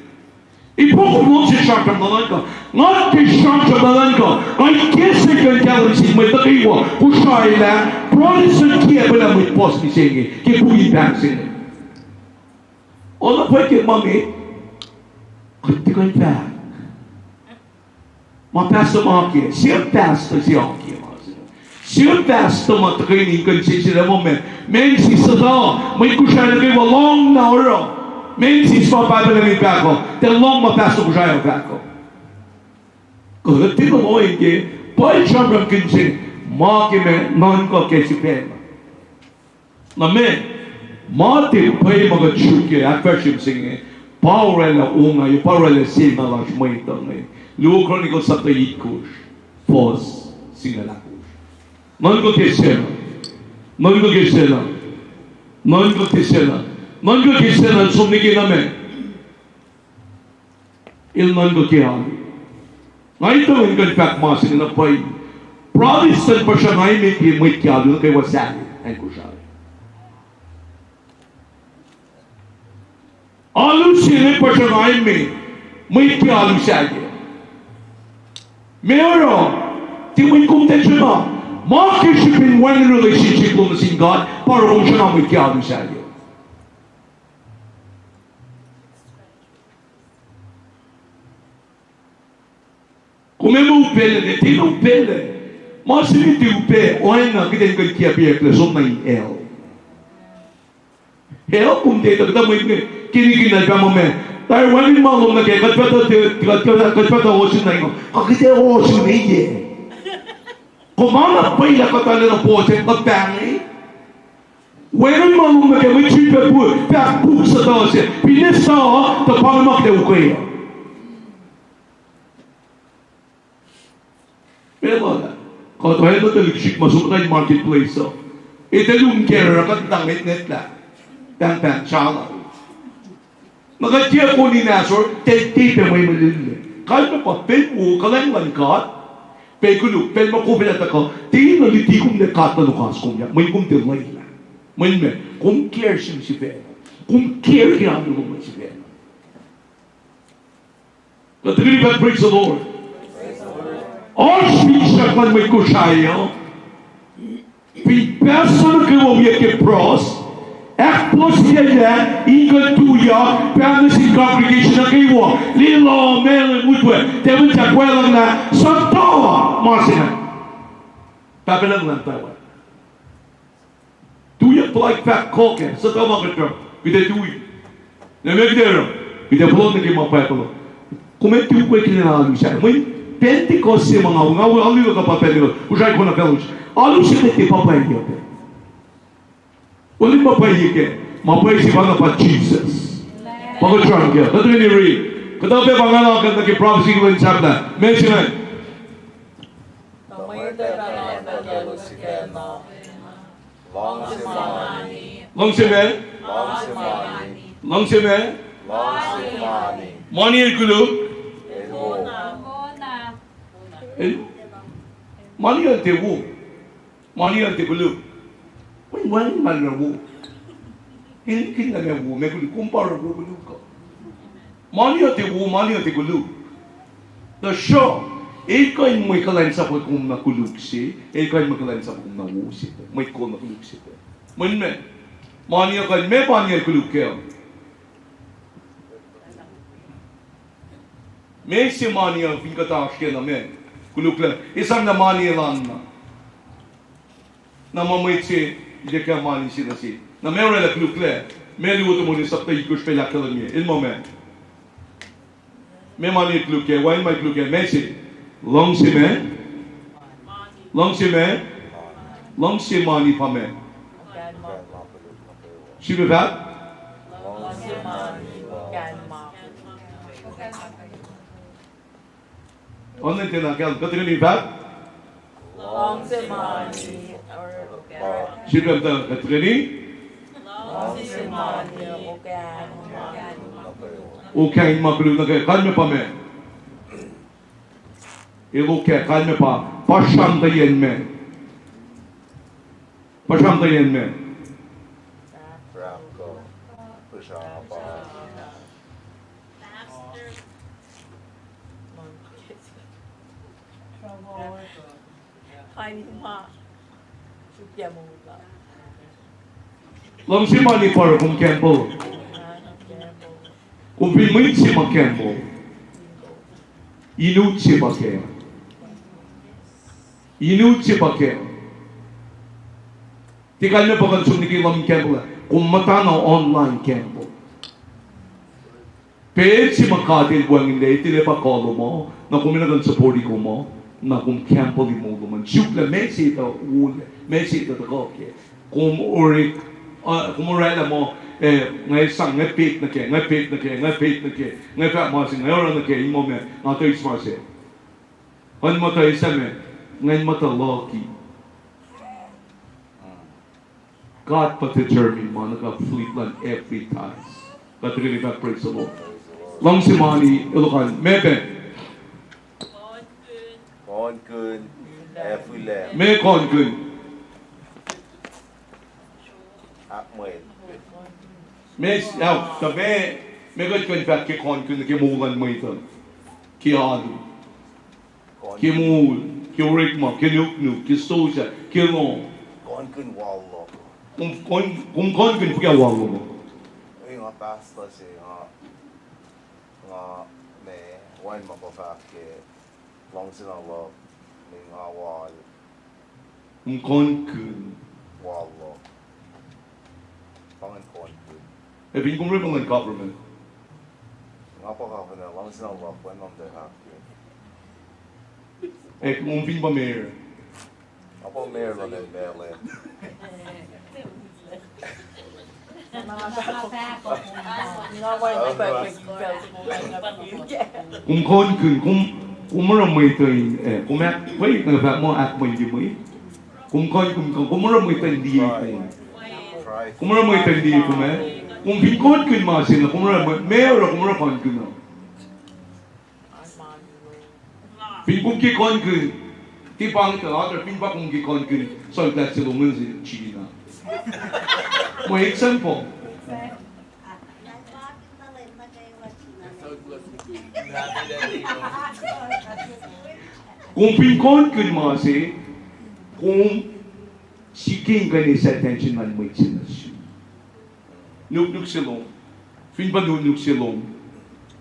Ipokong si Shantam Nalanka, not the Shantam Nalanka, I guess I can tell him, may takiwa, kusay lang, Protestant kaya ba lang may post ni Singi, kaya puyin back sila. O na pwede kaya mami, kaya ko yung back. Mapasta mga kaya, siya pasta siya kaya mga sila. Siya pasta mga takinin kan sila mo, men si Sada, may kusay na kayo, long na oro. Men si sva Bible pako, te long ma pasto kujayo pako. Ko te no moy ke, pai chambram kinse, ma ke me non ko ke si pema. Na me, ma te pai ma ga chuke afashim singe, paurela unga yu paurela sima la shmoita me. Luo chronicle sa te ikush, fos singalakush. Non ko te sena. Non ko ke sena. Non ko te sena. Nongo Kristianan sumnigi namin. Nongo kiyali. Ngayon ito yung ganfak masin na pa'y Protestant pa siya ngayon may kiyali na kay wasali. Ay ko siya. Alam sila pa siya ngayon may kiyali siya. Meron. Tiwin kong tensyon na. Makikipin one relationship lo na sin God para kung siya na may kiyali siya. Come mo pele, te não pele. Mas se te upe, olha que tem que abrir a só na el. El como te tá muito que na cama me. Tá wani malo na que kat hoje na ino. Que te hoje nem. Como na paila que tá na pote, que bang. Wani malo na que me chipe pu, tá pu sa dose. Pinesa tá para ma te uke. Pero kalau tayo na talikshik masuk na yung marketplace so. Ito yung kera ka tangit net la. Tang chala. Magatiya ko ni Nasor, tete mo yung malili. Kahit na pa, pelpo, kalang langkat, pelkulo, pelma ko pinata ko, tingin na litikom na katalukas ko niya, may kong delay na. May kung care siya si Pena. Kung care kaya mo si Pena. But really, praise the Lord. All speech that one may kushayo, be person que vou ver que pros, é possível inga tuya, perde se congregation que vou, lilo mele muito é, temos que aguardar na só toa, Marcina, tá vendo lá tá lá, tuya like fat coque, só tá uma coisa, vida tuya, não é que dero, vida pulando que uma pai pulou, como é que tu vai querer lá no chão, mãe? Pentecoste mga ngaw alu ka papel ko usay ko na pelos alu si te papay ko uli papay ke mapay si bana pa Jesus pagotran ke dito ni read kada be bangala ka na prophecy ko in sabda mention long se money kulu Money ang tewu. Money ang tegulu. Wani malawu. Hindi na may wu. May kumpara ko. Money ang tewu, money ang tegulu. The show. Ikaw may kalain sa kung nakulugsi, ikaw may kalain sa kung nawusi. May ko nakulugsi. Mun me, maniya ka, may maniya kulugkaya. May si maniya, pingkataas ka na may, kulugkaya. Isang na maniya lang na. Namamait si, hindi ka mani sila si. Na meron na kulugkaya, may liwito mo ni sa tayo ko siya lakalan niya. Ilmo me. May maniya kulugkaya, why may kulugkaya? May si, long si me, long si me, long si mani pa me. Si bevat? Ano yung tinakal? Kata ni bevat? Long si money or Si bevat kata ni? long si money Okay, makulog na kayo. Kalme pa me. Okay, kalme pa. Pasyamtayin me. Pasyamtayin me. Ramko. Pushapa. Kainin ma. Sugya mo ba? Long si mani para kung Campbell. Kung pinmait si ma Campbell. Inut si ba kaya? Inut si ba kaya? Tikal na pa kansong ni Long Campbell. Kung mata na online Campbell. Pero si Makadil buwang hindi, tila pa kolo mo, na kung minagan sa pori ko mo, na kung Campbell mo naman. Siyukla, may sita ule, may sita tako, kung uri, kung urela mo, ngay sang, ngay pit na ke, ngay pit na ke, ngay pit na ke, ngay pit mo si, ngay oran na ke, imo me, nga to ismase. Ano mo to isame, ngay mata loki. God put the journey, man, naka-fleet lang every time. Katrili ka, praise the Lord. Long si Mani, Ilocan, Mebe. Con Kun. Efulem. Me Con Kun. Akmoy. Me, now, tabi, me good kun back ki Con Kun, ki Mulan mo ito. Ki Adu. Ki Mul, ki Rikma, ki Nuknuk, ki Stoja, ki Long. Con Kun Wallo. Kung Con Kun, pagka walo mo. Yung nga pastor si nga may wine mapapake long sinalo may nga wall Kung Con Kun. wallo pangan Con Kun E bin kung rin ng government. nga pa ka na long sinalo wine mapapake E kung bin ba mayor. nga pa meron na Merlin Kung Con Kun, kung maramay tayo, kung may nagpa mo at may di mo kung Con Kun, kung maramay tayo hindi try kung maramay tayo hindi kung bin Con Kun masin na, kung maramay, mayor kung maramay Con Kun na. Bin kung ki Con Kun, di bang talaga, bin ba kung ki Con Kun, so that's the woman's in China. May example. Kung pinkon kun masi, kung siking ka ni sa attention man may sinasyo. Nuknuk silong, fin ba nuknuk silong,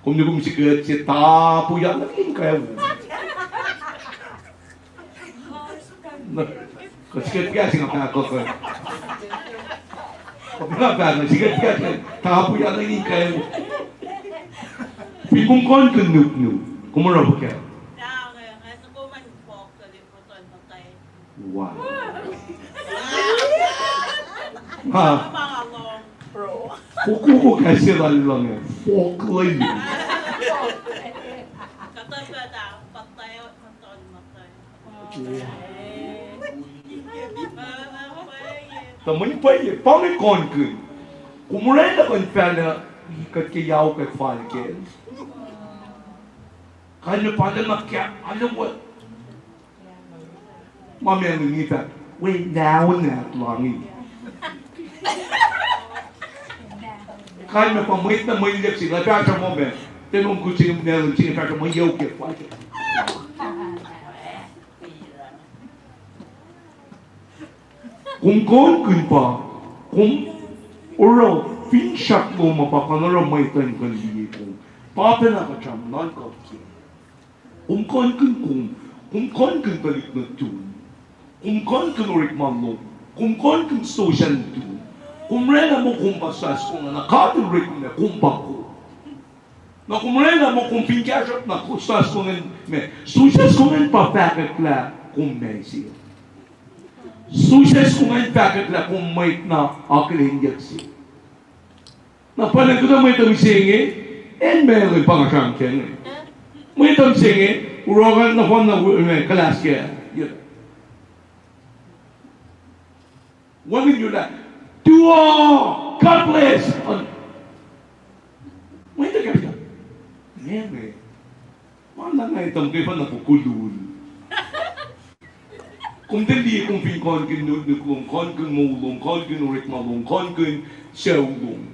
kung nukum sikat si tapo yan, naging kaya mo. Kasikat kaya singa ako ko. Kapag sikat kaya, tapo yan, naging kaya mo. Pinkong kon kun nuknuk, kumaraw ka. Wow. Ha? Kuku kasi lang eh. Folklore. Taman pa eh. Pangit kon kun. Kumuray na kon pala ikat kayaw kay falken. Kanya pala makya. Ano mo? Mami ang ngita. Wait, now na langit. Kanya pa mait na may liyak sila. Pasa mo ba? Tinong ko siya nila. Siya pasa mo yaw kay falken. Kung kon pa, kung ora fin shak mo mapakanara may tan kaliye kung papa na ka cham nan ka ki. Kung kon balik na tun. Kung kon urik manlo. Kung kon social tun. Kung rela mo kung pasas kung nakaturik na kung bako. Na kung rela mo kung pinkasap na kusas kung me. Susas kung papakat la kung messi. Susas kung papakat la kung may na akilin yaksi. Na palang ko na may tamisingi, en meron pangasang keng. May tamisingi, urogan na kung na kalas kaya. What did you like? Do all! God bless! May tagal ka. Ngayon wala nga itong kayo pa napukulul. Kung dali kung pinkon kinudnuklong, kon mulong, kon kinurik malong, kon kin siyawlong.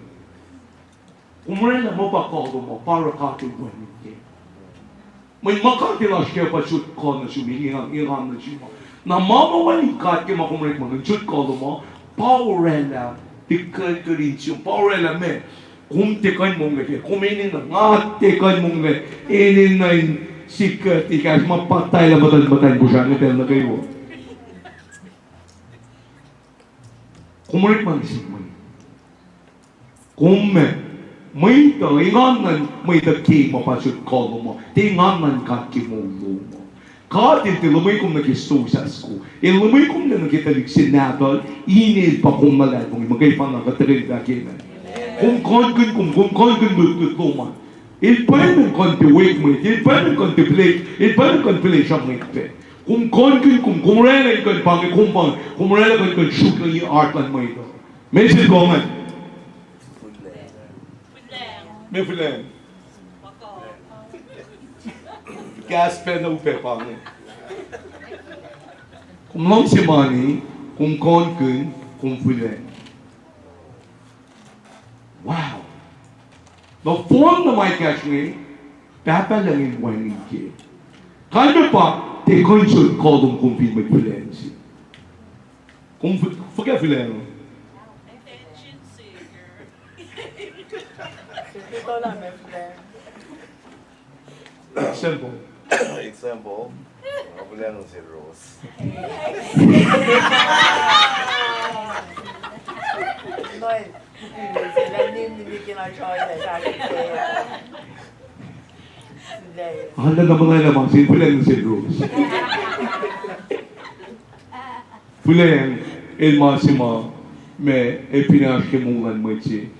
Kung marila mo pa kalo mo, para kato buwan niya. May makatila siya pa shoot ko na sumihingang na siya. Na mamawaling kat kaya makumrik mo, shoot kalo mo, paurela, tikal ka rin siya, paurela me. Kung tikay mong gaya, kuminin na nga tikay mong gaya, inin na yung sikat, ikas mapatay na batay ko siya, nitel na kayo. Kumrik man siya man. Kung may inganan, may dagki mapasyon kolo mo, tinganan ka kimulo mo. Katin tilumay kong nag-istusas ko, ilumay kong na nagkitalig sinadol, inil pa kong malatong, magay pa nakatarin na kina. Kung kongun lututuman, il pwede contemplate mo, il pwede contemplate siya mo ito. Kung kumrela yung pangi, kumrela yung shoot lang yung art lang mo ito. Message ko nga. May filan. Gas pen na upe pangi. Kung lang si Manny, kung kongun, kung filan. Wow! The form na may cash ngayon, papalangin mo yung iki. Kaya pa, te consult kolong kung magpilensi. Kung forget filan. Attention seeker. Ito lang, may filan. Simple. Example, mabulan si Rose. Noy, sila hindi kina-choice sa akin. Handa naman na naman, simple lang si Rose. Fulen, el massimo, me, e pinaskemungan mo siya.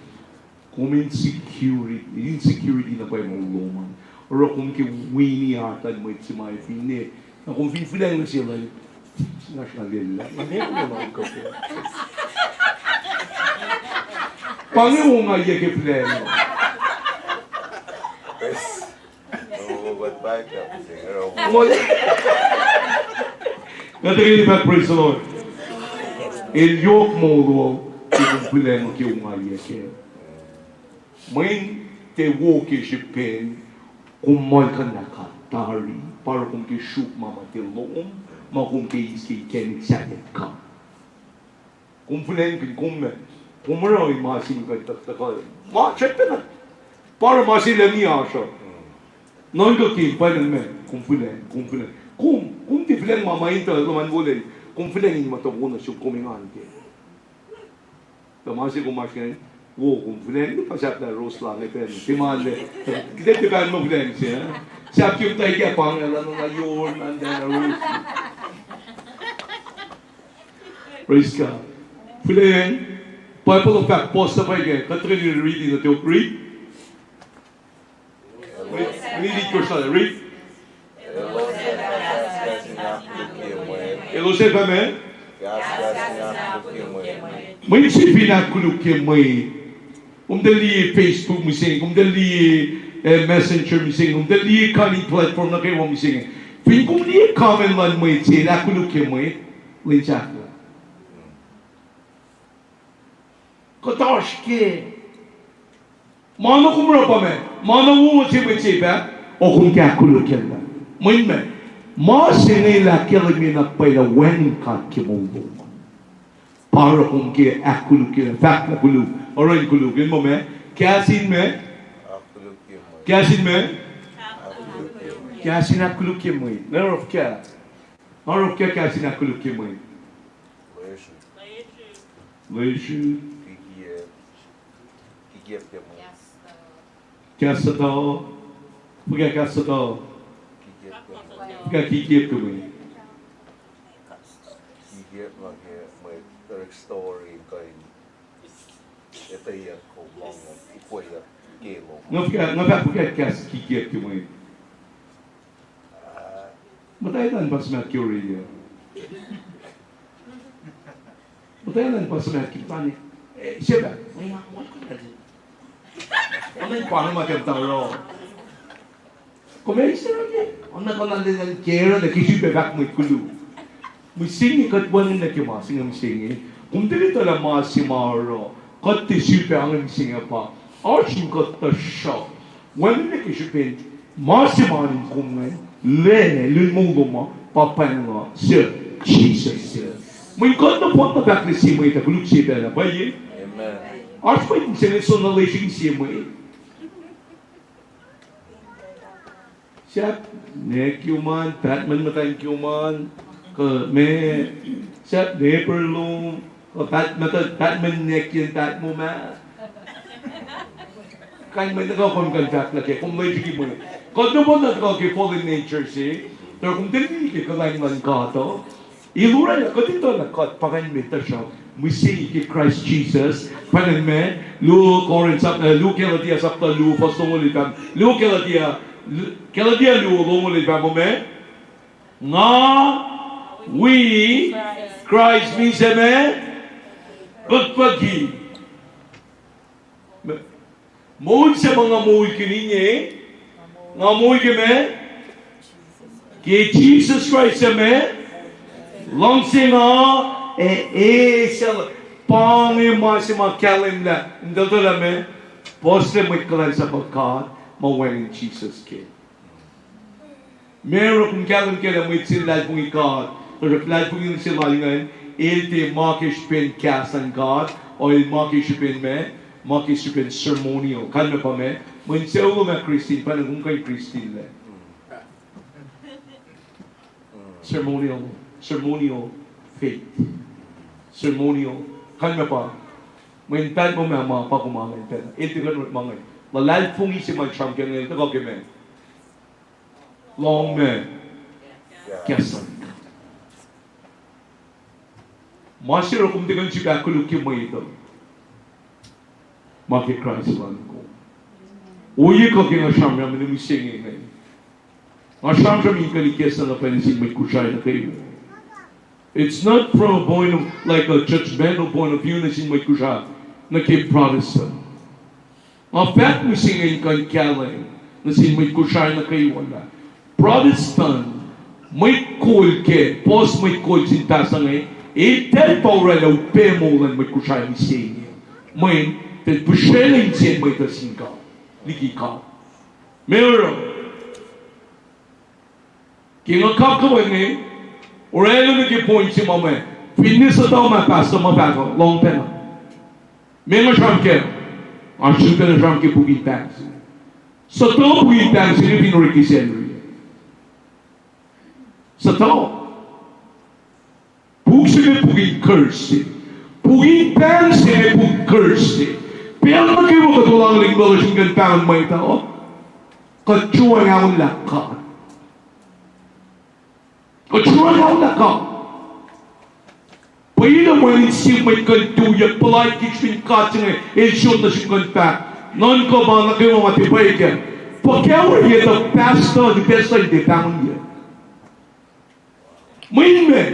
Kung insecurity na pa yung luman. O kung kiwini hatan mo siya mga fine. Na kung fulen na sila, nasyalila. Nangyari naman ko po. Panginoon nga iya kifulen mo. But back up, singer. Natigil ba, praise the Lord. El yok mo lo, kifulen mo kiyo nga iya kiyo. May te wo ki shipen, kumal ka nakatari, para kung ki shoot mama te loom, ma kung ki iski kenik sakit ka. Kumpuleng kin kumme, kumaraw yung masin ka taktakal. Ma, check na. Para masin lang niya siya. Noon ka ki, paano me, kumpuleng. Kung ti fileng mamayin ta, naman bulay, kumpuleng yung matabunan siya kumingan ke. Tamasi kumasin, wo kumpuleng, pasap na rose lang, pen, timale. Kita tikan mo fileng siya. Sap yung tayo kaya pangalan na yun, nandiyan na rose. Praise God. Fileng, Bible of fact, post na pa yung Katrina reading na tiyo, read. Read ko siya, read. Elose pa me? May si pinakuluk yung may. Dali Facebook mo sing, dali Messenger mo sing, dali kaning platform na kayo mo sing. Kung di comment man mo yung nakuluk yung may, linchat mo. Katash ke. Mana kumra pa me, mana wo si ba? O kung kaya kuluk yan ba? May me. Ma sinila kilimina pala when ka kimulungan. para kung ke akulu ke fact na kulu oran kulu gin mo me kya sin me kya sin akulu ke mo naro kya sin akulu ke mo leishu kya sa to puga kya sa to puga ki ke mo story coi ito yan kung ikoy kilo ngapa kas ki mo matay dan pas mat curious matay dan pas mat kitani siapa ano paano matentaro Começa aqui. Onda quando anda na queira da que se pegar muito culu. Me singe kat buanin na que mas singe me singe. Kung dito la mas si Maro kat te se pegar me singe pa. Arching kat ta show. When na que se pen mas si Maro kung ngay lene lumunggo mo papan nga sir Jesus. May kat na ponta back ni si mo ita culu si pegar ba ye? Amen. Arch pa yung sinasonalation si mo Siap, ne kuman, Batman matang kuman, ke me, siap ne perlu, ke Batman ne kian tat mo ma. Kan may nagkakon contact lagi, kung may sige mo. Kung naman nagkakon fallen nature si, pero kung hindi ka kalangman ka to, ilura na, kung dito na, pakan mita siya, misi ki Christ Jesus, panan me, lu korin sap, lu kelatia sap ta lu, pastong ulitan, lu kelatia lu ulit pa mo me, nga, we, Christ means me, pagpagi. Mood sa mga mood kininye, nga mood kime, kay Jesus Christ me, long singa, pangi masima kalim na, ndalto na me, postre mo ikalan sa pagkat, mawain Jesus ke. Meron kung kalim ke na mo itsilad kong ikat, reflad kong yung silalingan, ilte makish pin kasan God, o il makish pin me, makish pin sermonio. Kalma pa me, mo inseulo me Christine, paano kung kay Christine le. Sermonio faith. Sermonio, kalma pa. Mo intad mo me mga pakumangay pena. Ilte ka naman mga lalal pong isi mag-charm ka ngayon. Ito ka me. Long me. Kiasan ka. Masiro kung di ka nsi kakuluk yung mga ito. Maki Christ lang ko. Uye ka kaya nga charm namin yung singing ngayon. Nga charm namin yung kalikiasan na panisin may kusay na kayo. It's not from a point of, like a judgmental point of view na sin may kusay na kay Protestant. Ang fact mo singin kay Kalen na sin may kusay na kayo wala. Protestant, may kul ke, pos may kul sin tasa ngay, tel pa urala upe mo lan may kusay ni singin. May, tel pushelin sin may tasin ka, liki ka. Meron. Kaya nga kapkawan ngay, urala na kipoint si mama, finisa daw mapasta mabago, long pena. May nga siyang kaya, aşırı penetram ki bugün tansi. Sato bugün tansi ni binuriki senri. Sato. Bugün bugün curse. Bugün tansi ni bugün curse. Pero na kayo katulang linggo sing kan pound may tao. Kachuan ang lakka. Kachuan ang lakka. Pwede mo yung simay kantuyak, palay kichin katsing shot na siyang kanta. Non ko ba na kayo matibay ka? Pagkawa yun ang pastor, the pastor hindi tamang yun. Main me.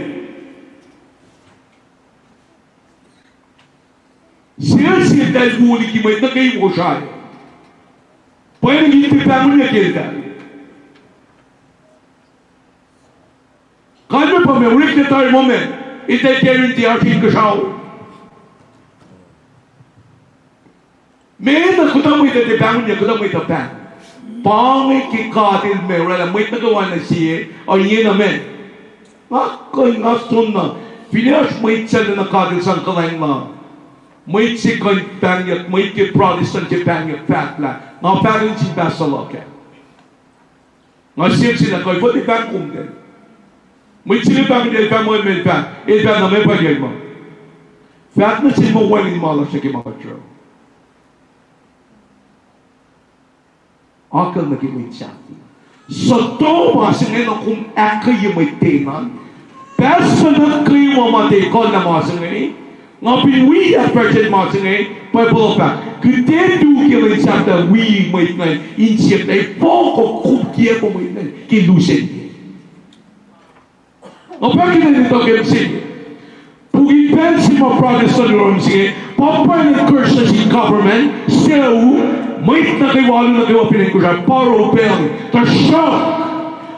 Siya dahil huli kimay na kayo mo siya. Pwede hindi tamang niya kaya dahil. Kanya pa may ulit na tayo moment. Ite guarantee ating kasaw. May nakutang mo ito bangon niya, kutang mo ito bang. Pangit kikatil may wala, may nagawa na siya, o yun naman. Ako'y nasun na, Finish may tell na kagil sang kalang la. May sikon pangyak, may ke Protestant ke pangyak fat la. Nga pangin si basalo ke. Nga siyem sila koy pati bang kumden. May sila bang del bang mo men bang. Bang na may pagay mo. Fat na sin mo wali mala sa ke mga tro. Akal na ke may chati. So to masing eno kung akay may tenan. Personal kriwa mate kon na masing eh. Nga pinwi at person masing eh. Pablo pa. Kute du ke may chata we may ngan. Insiep na poko kubkie mo may ngan. Kilusin. Nga pagi na nito ke msing. Pugi pensi mo Protestant room sige. Pampain at curses in government. Sila may na kayo walo na kayo pinagkusay. Paro pel. Tasya.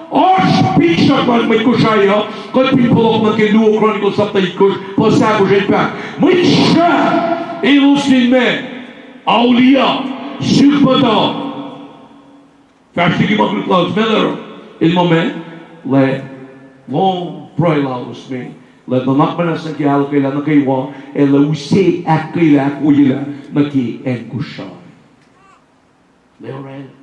Archbishop man may kusaya, kad pinpulok ng Luo Chronicles of the Ikush, pasago siya pa. May siya, ilusin me, aulia, sugpata. Fast sige magluklaus, melero. Il moment, le, long proilaus me, le nanakmanas na kiyalo kaila na kaywa, e la usay ak kaila kuyila na ki engkushay. Leoren.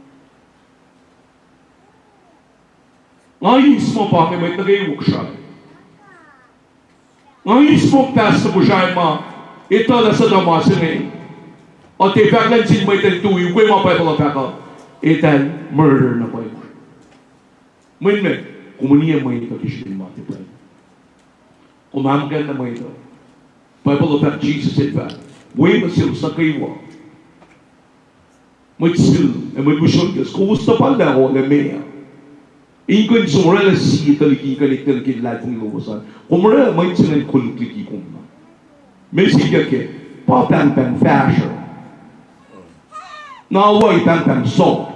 Ngayon mo pa kami may nag-iwok siya. Ngayon mo pesta mo siya ma, ito na sa damasin eh. O tipaglan sin may tentuyo, kung mga pala peka, itan murder na pa yun. May kumaniya mo ito kishilin mo, tipag. Kumamagan na mo ito. Pablo pek Jesus it pa, way masil sa kaywa. May sil, may busyon kas, kumusta pa na ako na meya. Ingkon sumura la si taliki kaliktan ki latin lubusan. Kumura may tsinan kulukiki kumma. May siya ke pa pang fashion. Na away pang sok.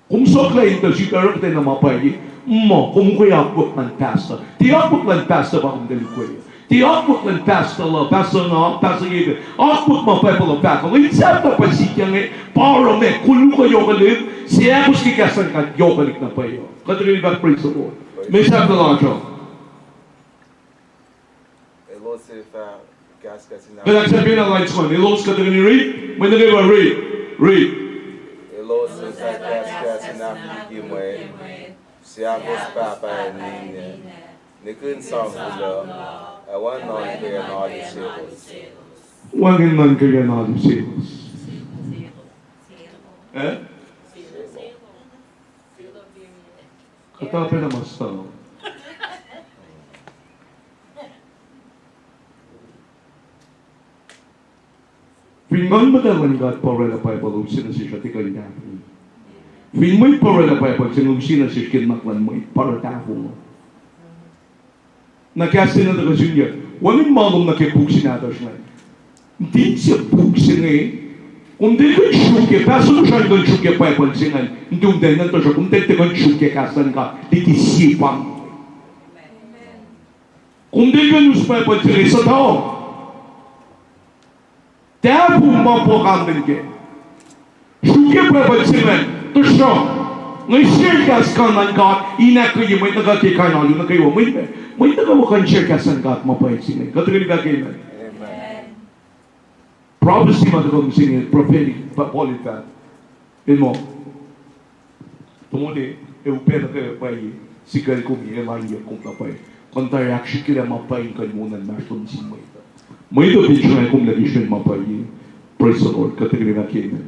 Kung sok la ito si karok tayo na mapagi, kung kuyakbuk ng pasta. Tiyakbuk ng pasta ba kung dalikoy? Tiyakbuk ng pasta la, pasta na, pasta yiga. Akbuk ma pepala paka. Linsap na pasikyan eh, para me, kuluka yung kalim, siya ko sikasan ka, yokalik na pa yun. Katuloy ba, praise the Lord. May sabi na lang siya. Elos fa gas kasi na. Kaya sabihin na lights ko, Elos ka rin read? May nagay ba, read. Elos fa gas kasi na kimwe. Siya ko papa ni kun song ko. I want non kaya na di sales. Wangin man kaya na di sales. Eh? Katapi na mas tao. Pinman madalang God para na Bible usin na siya tikay na. Pinman para na Bible sinusin na siya kinmaklan mo para tao mo. Nagkasi na daga siya. Walang malong nakipugsin na daw siya. Hindi siya pugsin eh. Kung di ko syuke, paso siya doon syuke pa ipansingan. Hindi yung dahil na to siya. Kung di ko syuke kasan ka, di kisipang. Kung di ko pa ipansingan sa tao. Dahil pumapo kami ke. Syuke pa ipansingan. To siya. Ngayon share kas kanan ka, ina ko yung may nagkakikanan yung nagkayo. May nagawakan share kasan ka at mapapansingan. Katuloy ka kayo. Prophecy matagong singin, prophetic, politan. Yun mo, tumuli, upera kayo pa'y sikal kong ielaya kong tapay. Kontari action kila mapayin kayo muna marton si mo ito. Mo ito pinsunan kong nagisyon mapayin. Praise the Lord, katuloy ka kayo.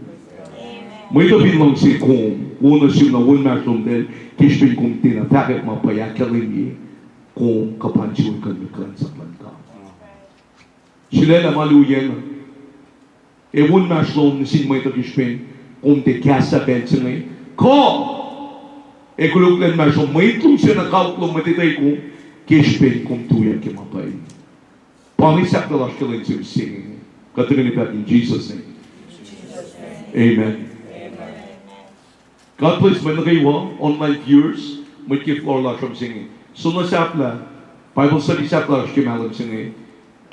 Mo ito pinlang si kong, una siya na un marton din, kishpin kong tinatakit mapaya kalingi, kung kapansiyon ka nyo sa planta. Sila na maluyan, un marton sin mo ito kishpin, kung te kasa bensin ngayon, ko! Kuluklan marton, mo itong siya nakautlong matitay kong, kishpin kong tuyan kimapay. Pangisak na lang siya lang singing. Katuloy pa in Jesus' name. Amen. God bless, may nagaywa, online viewers, may kiflor lang siya singing. So nasapla, Bible study sapla siya malam singing.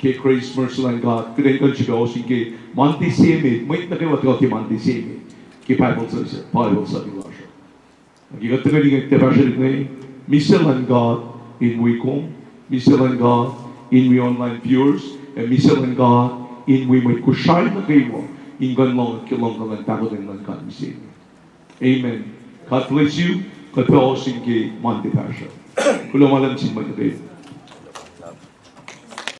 Kay Grace Mercy lang God, kaya kan siya o sige, mantisemi, may nagaywa ka kay mantisemi. Kay Bible study lang siya. Nagigatagal yung nagtira siya rin ngayon, misal lang God, in wikong, Misilan God, in we online viewers, and Misilan God, in we may kushay na kayo, in gan long kilong kalang tako din lang God misini. Amen. God bless you. God bless you. Monday Passion. Kulo malam si Magdalene.